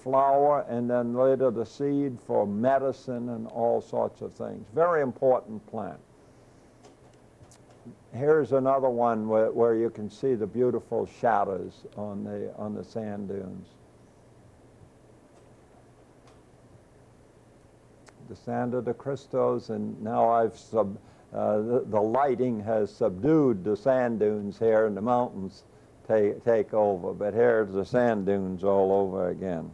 flower and then later the seed for medicine and all sorts of things. Very important plant. Here's another one where you can see the beautiful shadows on the sand dunes. The Sangre de Cristos, and now the lighting has subdued the sand dunes here, and the mountains take over, but here's the sand dunes all over again.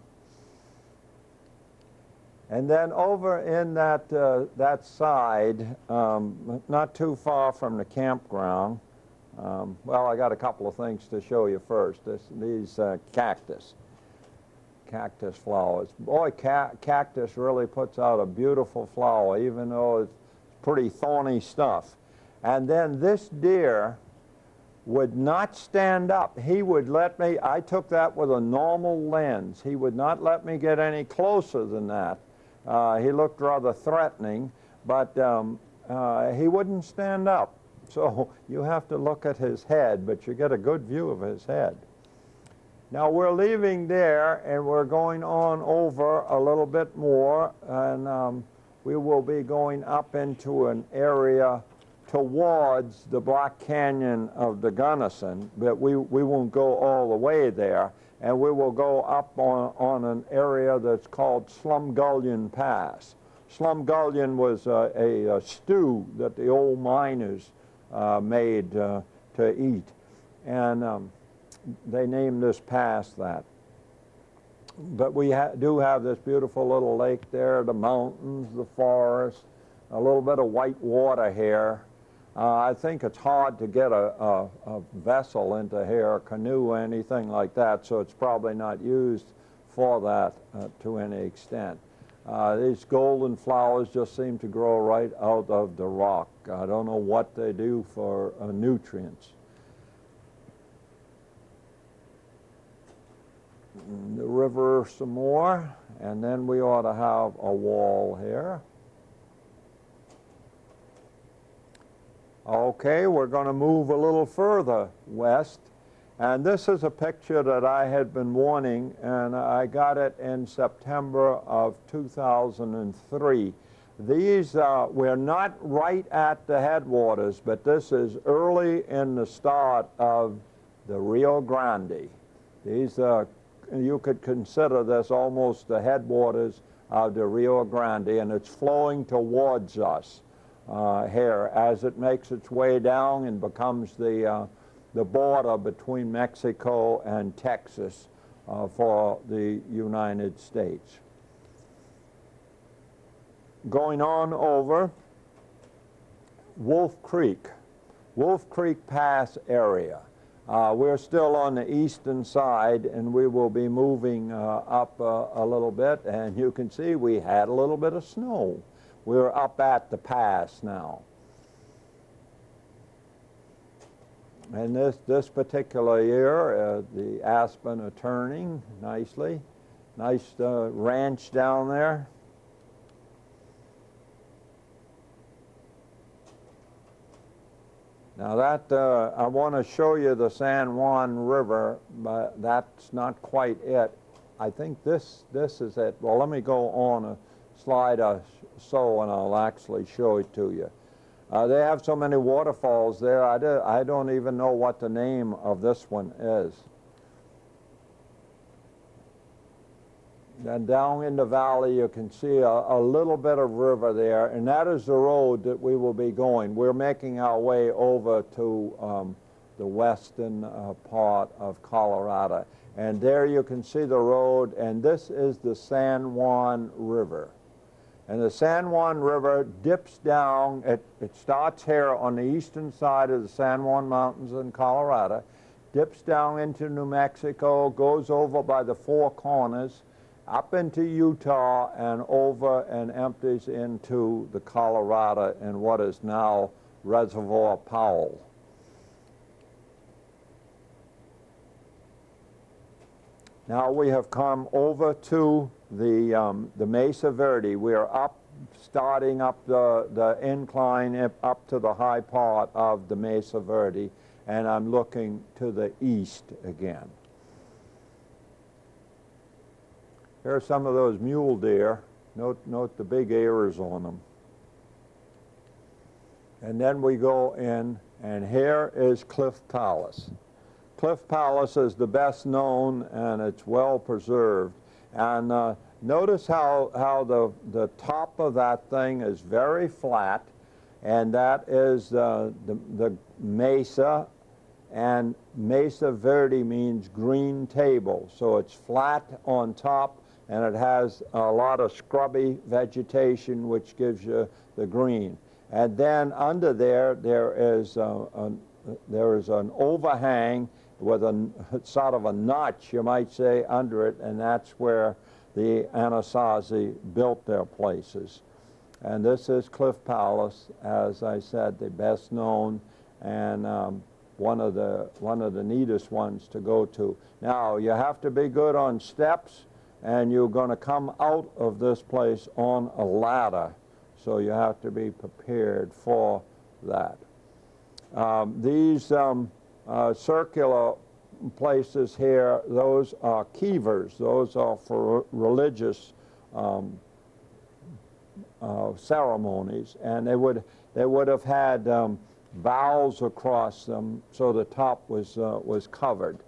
And then over in that side, not too far from the campground, well, I got a couple of things to show you first. These cactus flowers. Boy, cactus really puts out a beautiful flower, even though it's pretty thorny stuff. And then this deer would not stand up. He would let me, I took that with a normal lens. He would not let me get any closer than that. He looked rather threatening, but he wouldn't stand up. So you have to look at his head, but you get a good view of his head. Now we're leaving there and we're going on over a little bit more, and we will be going up into an area towards the Black Canyon of the Gunnison, but we won't go all the way there, and we will go up on an area that's called Slumgullion Pass. Slumgullion was a stew that the old miners made to eat, and they named this pass that. But we do have this beautiful little lake there, the mountains, the forest, a little bit of white water here. I think it's hard to get a vessel into here, a canoe, anything like that, so it's probably not used for that to any extent. These golden flowers just seem to grow right out of the rock. I don't know what they do for nutrients. The river some more, and then we ought to have a wall here. Okay, we're going to move a little further west, and this is a picture that I had been wanting, and I got it in September of 2003. These, we're not right at the headwaters, but this is early in the start of the Rio Grande. These you could consider this almost the headwaters of the Rio Grande, and it's flowing towards us here as it makes its way down and becomes the border between Mexico and Texas for the United States. Going on over Wolf Creek Pass area. We're still on the eastern side, and we will be moving up a little bit, and you can see we had a little bit of snow. We're up at the pass now. And this particular year, the aspen are turning nicely. Nice ranch down there. Now that, I want to show you the San Juan River, but that's not quite it. I think this is it. Well, let me go on a slide or so and I'll actually show it to you. They have so many waterfalls there, I don't even know what the name of this one is. Then down in the valley you can see a little bit of river there, and that is the road that we will be going. We're making our way over to the western part of Colorado. And there you can see the road, and this is the San Juan River. And the San Juan River dips down, it starts here on the eastern side of the San Juan Mountains in Colorado, dips down into New Mexico, goes over by the Four Corners, up into Utah, and over and empties into the Colorado in what is now Reservoir Powell. Now we have come over to the Mesa Verde. We are up, starting up the incline up to the high part of the Mesa Verde, and I'm looking to the east again. Here are some of those mule deer. Note the big ears on them. And then we go in, and here is Cliff Palace. Cliff Palace is the best known, and it's well preserved. And notice how the top of that thing is very flat, and that is the mesa, and Mesa Verde means green table. So it's flat on top, and it has a lot of scrubby vegetation which gives you the green. And then under there is an overhang with a sort of a notch, you might say, under it, and that's where the Anasazi built their places. And this is Cliff Palace, as I said, the best known, and one of the neatest ones to go to. Now you have to be good on steps, and you're going to come out of this place on a ladder, so you have to be prepared for that. These circular places here, those are keevers. Those are for religious ceremonies, and they would have had boughs across them, so the top was covered.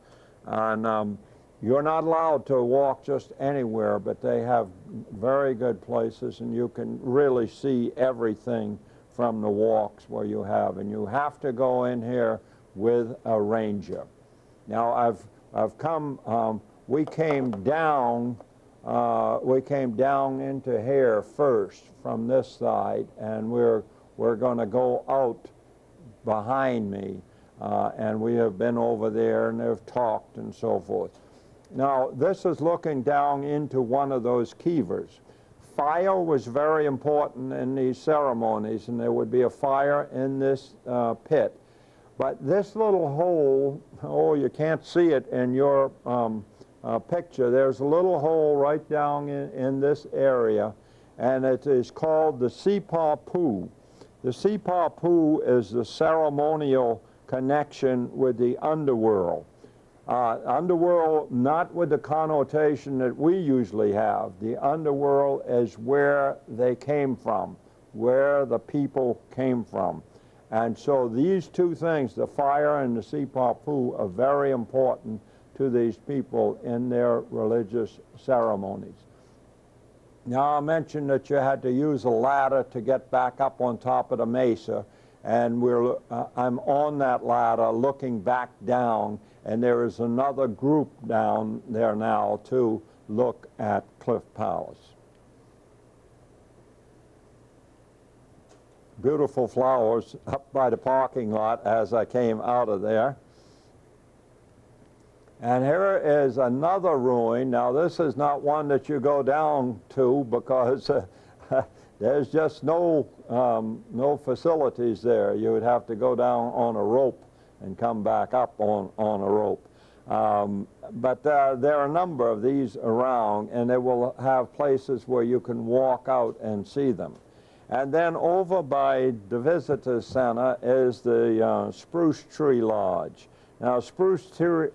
And you're not allowed to walk just anywhere, but they have very good places, and you can really see everything from the walks where you have. And you have to go in here with a ranger. Now I've come. We came down. We came down into here first from this side, and we're going to go out behind me, and we have been over there and they've talked and so forth. Now this is looking down into one of those keevers. Fire was very important in these ceremonies, and there would be a fire in this pit. But this little hole, oh, you can't see it in your picture. There's a little hole right down in this area, and it is called the Sipapu. The Sipapu is the ceremonial connection with the underworld. Underworld, not with the connotation that we usually have. The underworld is where they came from, where the people came from. And so these two things, the fire and the Sipapu, are very important to these people in their religious ceremonies. Now I mentioned that you had to use a ladder to get back up on top of the mesa, and I'm on that ladder looking back down, and there is another group down there now to look at Cliff Palace. Beautiful flowers up by the parking lot as I came out of there. And here is another ruin. Now this is not one that you go down to because there's just no facilities there. You would have to go down on a rope and come back up on a rope. But there are a number of these around, and they will have places where you can walk out and see them. And then over by the Visitor Center is the Spruce Tree Lodge. Now, Spruce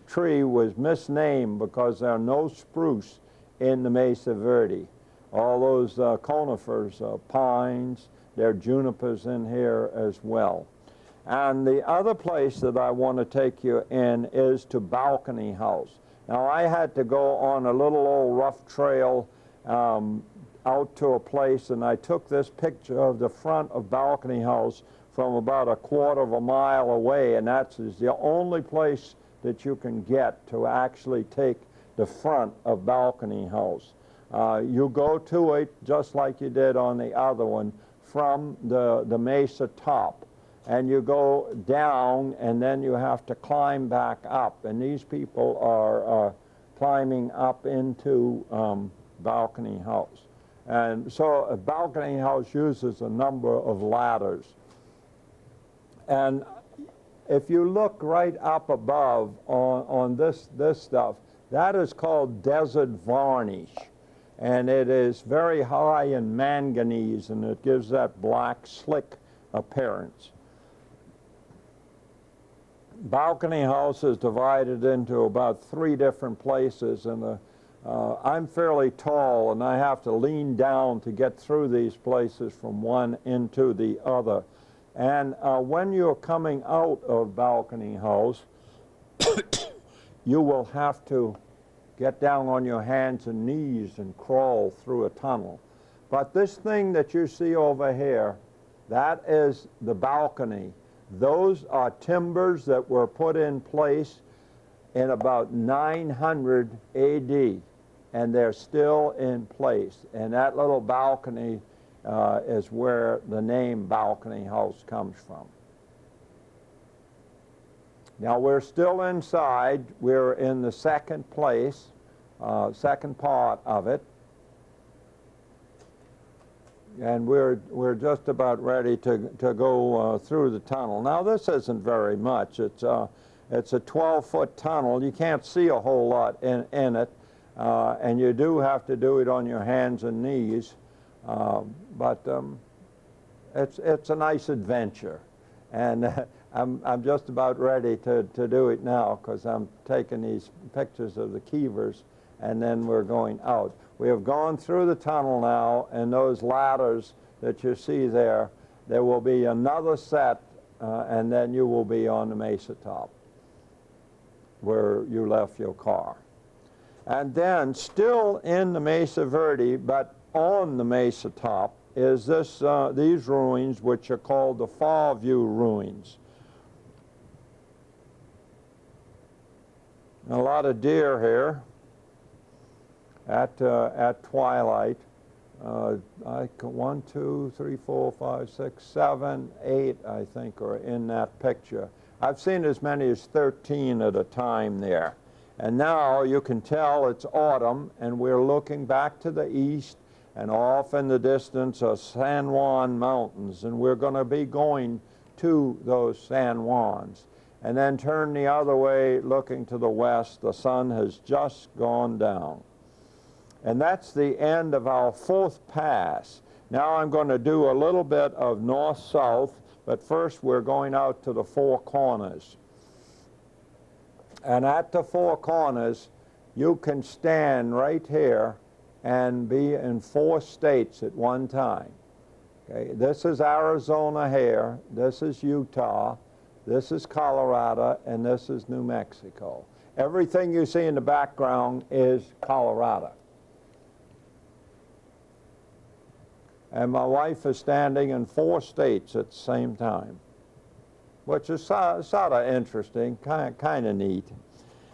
Tree was misnamed because there are no spruce in the Mesa Verde. All those conifers, pines, there are junipers in here as well. And the other place that I want to take you in is to Balcony House. Now, I had to go on a little old rough trail out to a place, and I took this picture of the front of Balcony House from about a quarter of a mile away, and that's the only place that you can get to actually take the front of Balcony House. You go to it just like you did on the other one from the mesa top, and you go down, and then you have to climb back up, and these people are climbing up into Balcony House. And so a Balcony House uses a number of ladders. And if you look right up above on this stuff, that is called desert varnish. And it is very high in manganese, and it gives that black, slick appearance. Balcony House is divided into about 3 different places, and I'm fairly tall, and I have to lean down to get through these places from one into the other. And when you're coming out of Balcony House, you will have to get down on your hands and knees and crawl through a tunnel. But this thing that you see over here, that is the balcony. Those are timbers that were put in place in about 900 AD, and they're still in place. And that little balcony is where the name Balcony House comes from. Now we're still inside. We're in the second place, second part of it. And we're just about ready to go through the tunnel. Now this isn't very much. It's a 12-foot tunnel. You can't see a whole lot in it, and you do have to do it on your hands and knees. But it's a nice adventure. And I'm just about ready to do it now because I'm taking these pictures of the keevers and then we're going out. We have gone through the tunnel now, and those ladders that you see there will be another set and then you will be on the mesa top where you left your car. And then still in the Mesa Verde, but on the mesa top, is these ruins which are called the Far View Ruins. A lot of deer here at twilight. 1, 2, 3, 4, 5, 6, 7, 8, I think, are in that picture. I've seen as many as 13 at a time there. And now you can tell it's autumn, and we're looking back to the east, and off in the distance are San Juan Mountains, and we're going to be going to those San Juans. And then turn the other way, looking to the west. The sun has just gone down. And that's the end of our fourth pass. Now I'm going to do a little bit of north-south, but first we're going out to the Four Corners. And at the Four Corners, you can stand right here and be in 4 states at one time. Okay, this is Arizona here, this is Utah, this is Colorado, and this is New Mexico. Everything you see in the background is Colorado. And my wife is standing in 4 states at the same time, which is sort of interesting, kind of neat.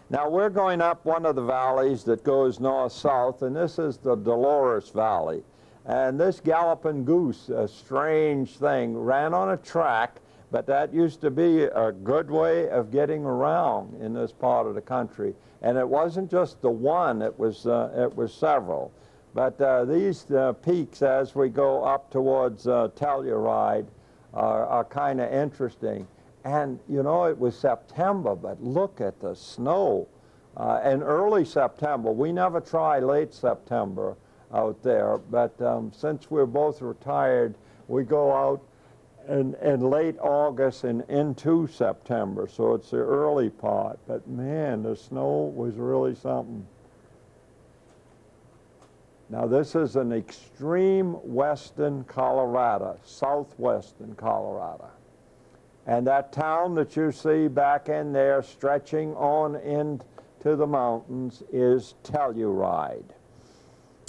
Now we're going up one of the valleys that goes north-south, and this is the Dolores Valley. And this galloping goose, a strange thing, ran on a track, but that used to be a good way of getting around in this part of the country. And it wasn't just the one, it was several. But these peaks, as we go up towards Telluride, are kind of interesting. And, you know, it was September, but look at the snow. In early September, we never try late September out there, but since we're both retired, we go out in late August and into September, so it's the early part. But man, the snow was really something. Now this is an extreme western Colorado, southwestern Colorado. And that town that you see back in there stretching on into the mountains is Telluride.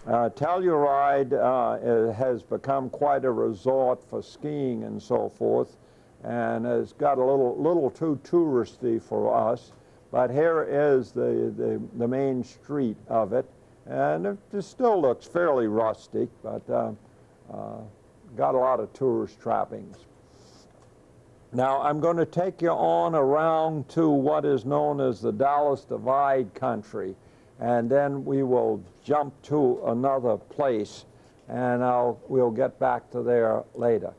Telluride has become quite a resort for skiing and so forth, and has got a little too touristy for us. But here is the main street of it, and it still looks fairly rustic, but got a lot of tourist trappings. Now I'm going to take you on around to what is known as the Dallas Divide country, and then we will jump to another place, and we'll get back to there later.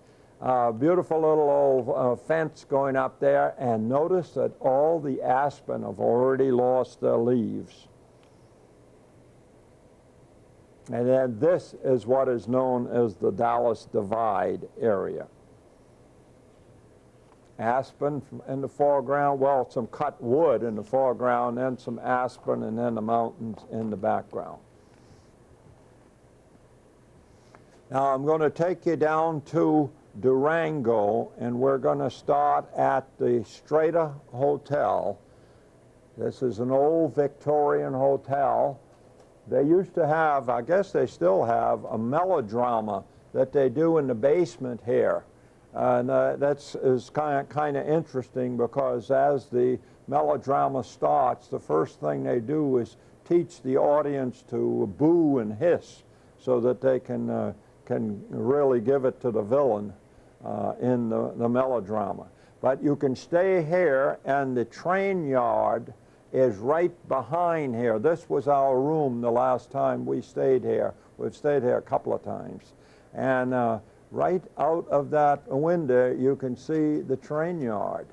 Beautiful little old fence going up there, and notice that all the aspen have already lost their leaves. And then this is what is known as the Dallas Divide area. Aspen in the foreground, well, some cut wood in the foreground, then some aspen, and then the mountains in the background. Now I'm going to take you down to Durango, and we're going to start at the Strata Hotel. This is an old Victorian hotel. They used to have, I guess they still have, a melodrama that they do in the basement here. And that's kind of interesting, because as the melodrama starts, the first thing they do is teach the audience to boo and hiss so that they can really give it to the villain in the melodrama. But you can stay here, and the train yard is right behind here. This was our room the last time we stayed here. We've stayed here a couple of times. And right out of that window, you can see the train yard.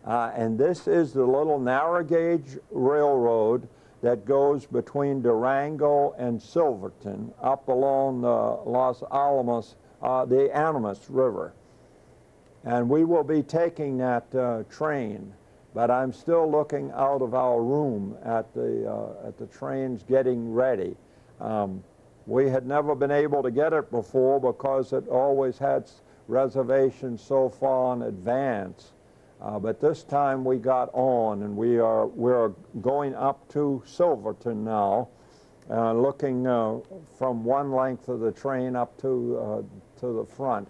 And this is the little narrow gauge railroad that goes between Durango and Silverton up along the Los Alamos, the Animas River. And we will be taking that train, but I'm still looking out of our room at the trains getting ready. We had never been able to get it before because it always had reservations so far in advance. But this time we got on, and we're going up to Silverton now, looking from one length of the train up to the front.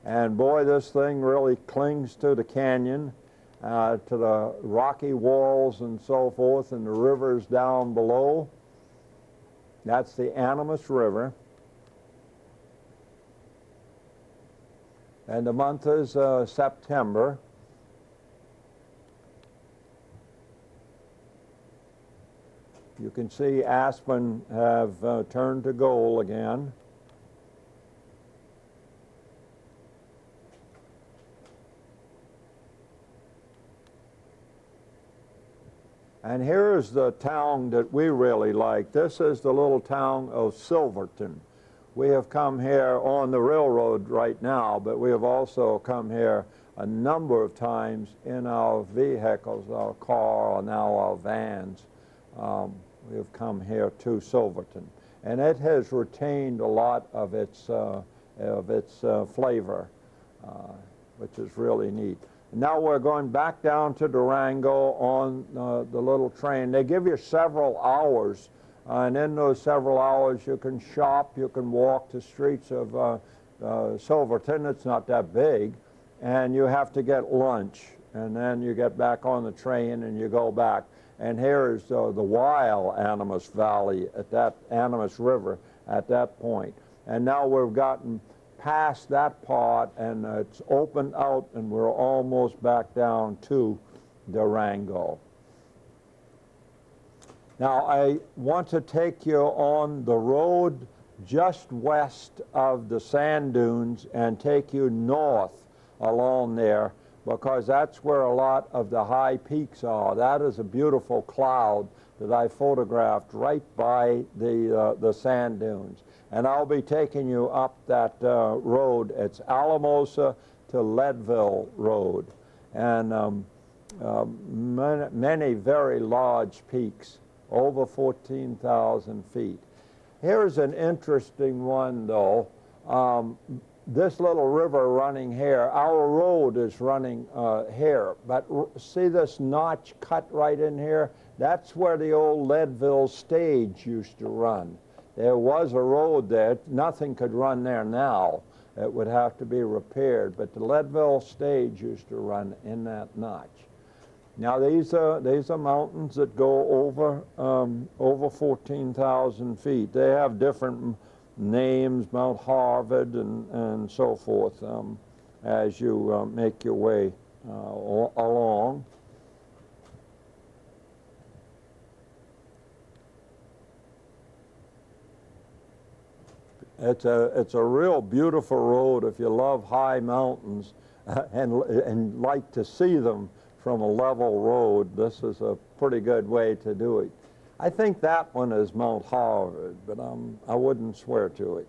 And boy, this thing really clings to the canyon, to the rocky walls and so forth, and the rivers down below. That's the Animas River. And the month is September. You can see Aspen have turned to gold again. And here's the town that we really like. This is the little town of Silverton. We have come here on the railroad right now, but we have also come here a number of times in our vehicles, our car, or now our vans. We have come here to Silverton. And it has retained a lot of its flavor, which is really neat. Now we're going back down to Durango on the little train. They give you several hours, and in those several hours you can shop, you can walk the streets of Silverton. It's not that big, and you have to get lunch, and then you get back on the train and you go back. And here is the wild Animas Valley, at that Animas River at that point. And now we've gotten past that part, and it's opened out, and we're almost back down to Durango. Now I want to take you on the road just west of the sand dunes and take you north along there, because that's where a lot of the high peaks are. That is a beautiful cloud that I photographed right by the sand dunes. And I'll be taking you up that road. It's Alamosa to Leadville Road. And many very large peaks, over 14,000 feet. Here's an interesting one, though. This little river running here, our road is running here, but see this notch cut right in here? That's where the old Leadville stage used to run. There was a road there. Nothing could run there now. It would have to be repaired, but the Leadville stage used to run in that notch. Now these are mountains that go over 14,000 feet. They have different names, Mount Harvard and so forth, as you make your way along. It's a real beautiful road if you love high mountains and like to see them from a level road. This is a pretty good way to do it. I think that one is Mount Harvard, but I wouldn't swear to it.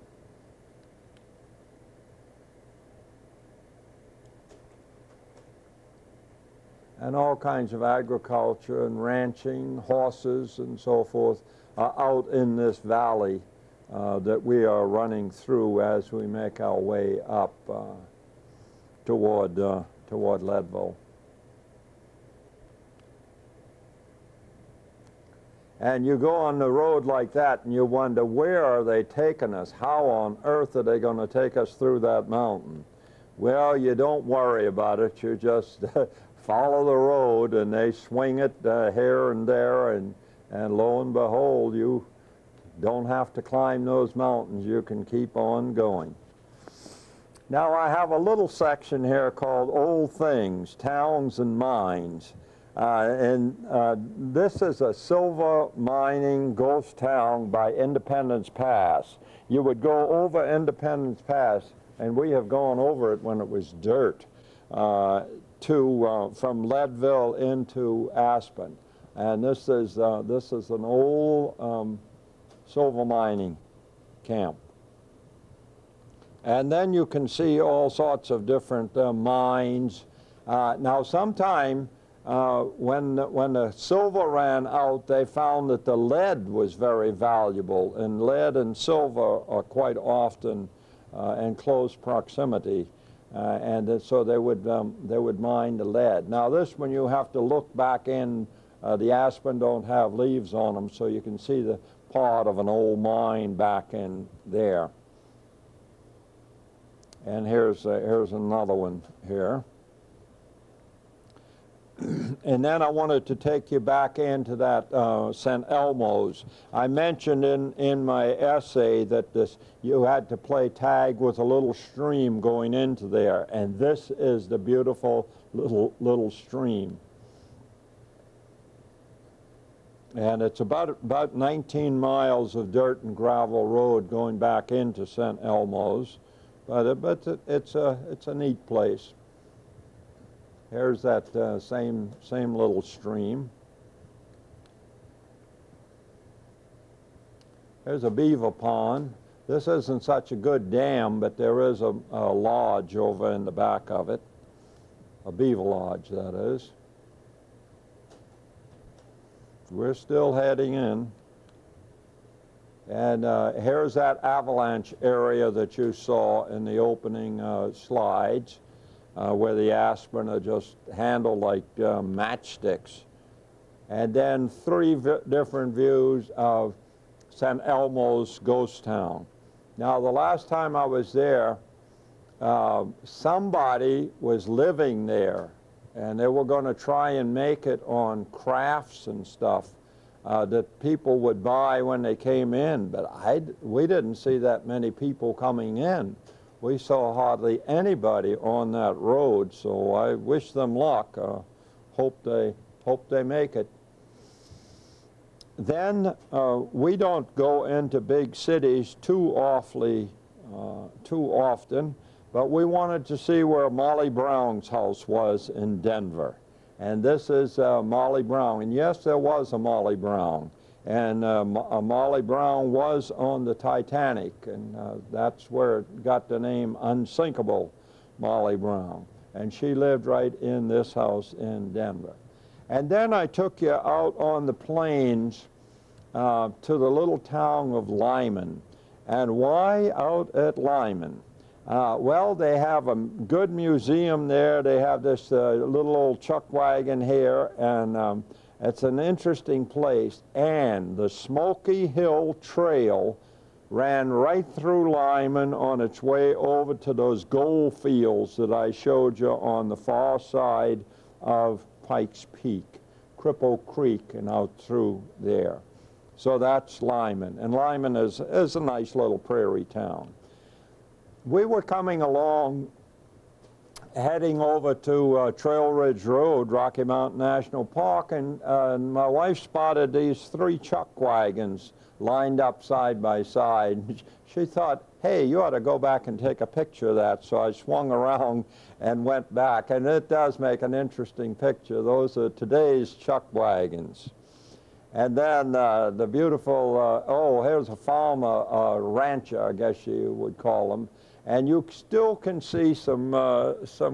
And all kinds of agriculture and ranching, horses and so forth, out in this valley that we are running through as we make our way up toward Leadville. And you go on the road like that and you wonder, where are they taking us? How on earth are they going to take us through that mountain? Well, you don't worry about it. You just follow the road, and they swing it here and there, and lo and behold, you don't have to climb those mountains. You can keep on going. Now I have a little section here called Old Things, Towns and Mines. This is a silver mining ghost town by Independence Pass. You would go over Independence Pass, and we have gone over it when it was dirt, from Leadville into Aspen. And this is an old silver mining camp. And then you can see all sorts of different mines. Now sometime when the silver ran out, they found that the lead was very valuable, and lead and silver are quite often in close proximity, and so they would mine the lead. Now this one you have to look back in. The aspen don't have leaves on them, so you can see the part of an old mine back in there. And here's another one here. And then I wanted to take you back into that St. Elmo's. I mentioned in my essay that you had to play tag with a little stream going into there, and this is the beautiful little stream. And it's about 19 miles of dirt and gravel road going back into St. Elmo's, but it's a neat place. Here's that same little stream. There's a beaver pond. This isn't such a good dam, but there is a lodge over in the back of it, a beaver lodge, that is. We're still heading in. And here's that avalanche area that you saw in the opening slides, where the aspen are just handled like matchsticks. And then three different views of St. Elmo's ghost town. Now, the last time I was there, somebody was living there, and they were going to try and make it on crafts and stuff that people would buy when they came in, but we didn't see that many people coming in. We saw hardly anybody on that road, so I wish them luck. Hope they make it. Then we don't go into big cities too often, but we wanted to see where Molly Brown's house was in Denver. And this is Molly Brown. And yes, there was a Molly Brown. And Molly Brown was on the Titanic, and that's where it got the name Unsinkable Molly Brown. And she lived right in this house in Denver. And then I took you out on the plains to the little town of Lyman. And why out at Lyman? Well, they have a good museum there. They have this little old chuck wagon here, and it's an interesting place. And the Smoky Hill Trail ran right through Lyman on its way over to those gold fields that I showed you on the far side of Pikes Peak, Cripple Creek, and out through there. So that's Lyman. And Lyman is a nice little prairie town. We were coming along, heading over to Trail Ridge Road, Rocky Mountain National Park, and my wife spotted these three chuck wagons lined up side by side. She thought, hey, you ought to go back and take a picture of that. So I swung around and went back, and it does make an interesting picture. Those are today's chuck wagons. And then the beautiful, here's a farm, rancher, I guess you would call them. And you still can see some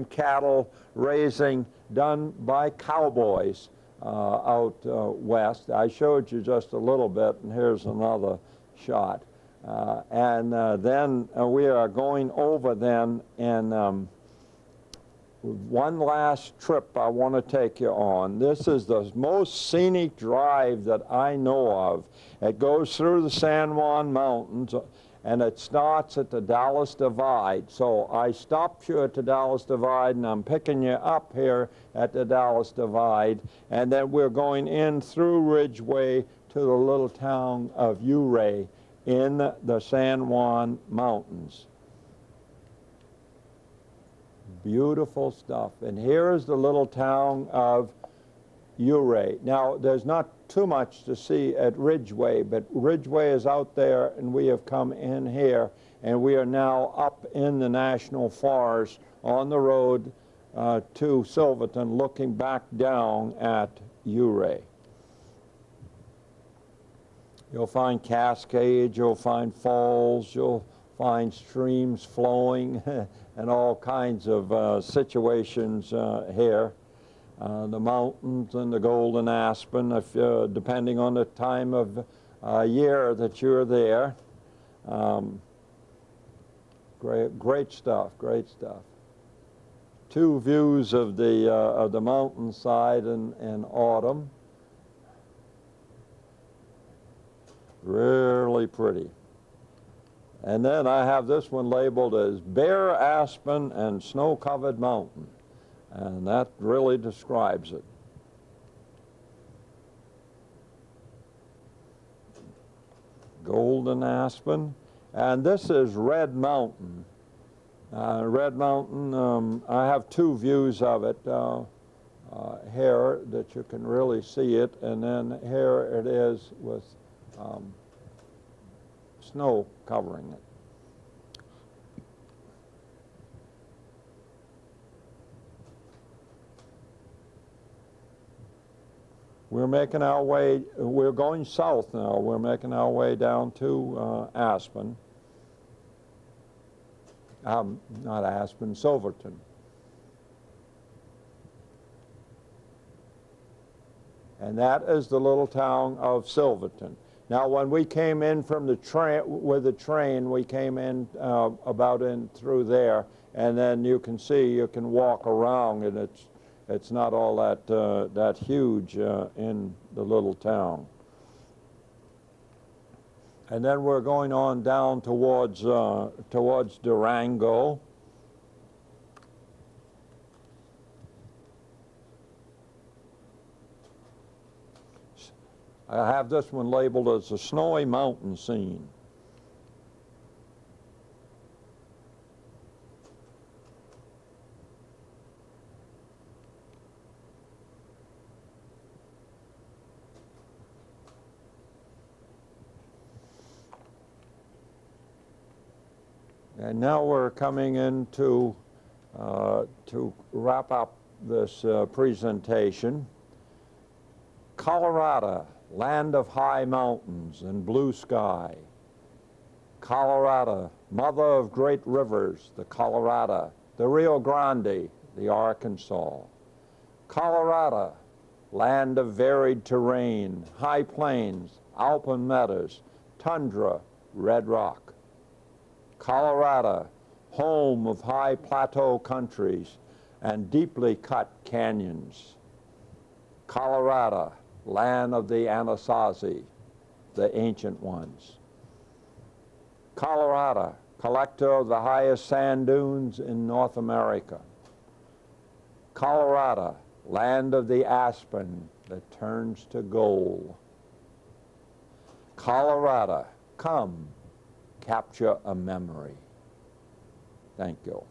cattle raising done by cowboys out west. I showed you just a little bit, and here's another shot. Then we are going over then, and one last trip I want to take you on. This is the most scenic drive that I know of. It goes through the San Juan Mountains, and it starts at the Dallas Divide. So I stopped you at the Dallas Divide, and I'm picking you up here at the Dallas Divide, and then we're going in through Ridgeway to the little town of Ouray in the San Juan Mountains. Beautiful stuff. And here is the little town of Ouray. Now, there's not too much to see at Ridgeway, but Ridgeway is out there, and we have come in here, and we are now up in the National Forest on the road to Silverton, looking back down at Ouray. You'll find cascades, you'll find falls, you'll find streams flowing and all kinds of situations here. The mountains and the golden aspen, if, depending on the time of year that you're there. Great stuff, great stuff. Two views of the mountainside in autumn. Really pretty. And then I have this one labeled as bare aspen and snow-covered mountain. And that really describes it. Golden aspen. And this is Red Mountain. Red Mountain, I have two views of it. Here that you can really see it, and then here it is with snow covering it. We're making our way, we're going south now. We're making our way down to Aspen. Not Aspen, Silverton. And that is the little town of Silverton. Now, when we came in from the train, with the train, we came in about in through there, and then you can see, you can walk around, and it's not all that huge in the little town. And then we're going on down towards Durango. I have this one labeled as a snowy mountain scene. And now we're coming into, to wrap up this presentation, Colorado, land of high mountains and blue sky. Colorado, mother of great rivers, the Colorado, the Rio Grande, the Arkansas. Colorado, land of varied terrain, high plains, alpine meadows, tundra, red rock. Colorado, home of high plateau countries and deeply cut canyons. Colorado, land of the Anasazi, the ancient ones. Colorado, collector of the highest sand dunes in North America. Colorado, land of the aspen that turns to gold. Colorado, come, capture a memory. Thank you.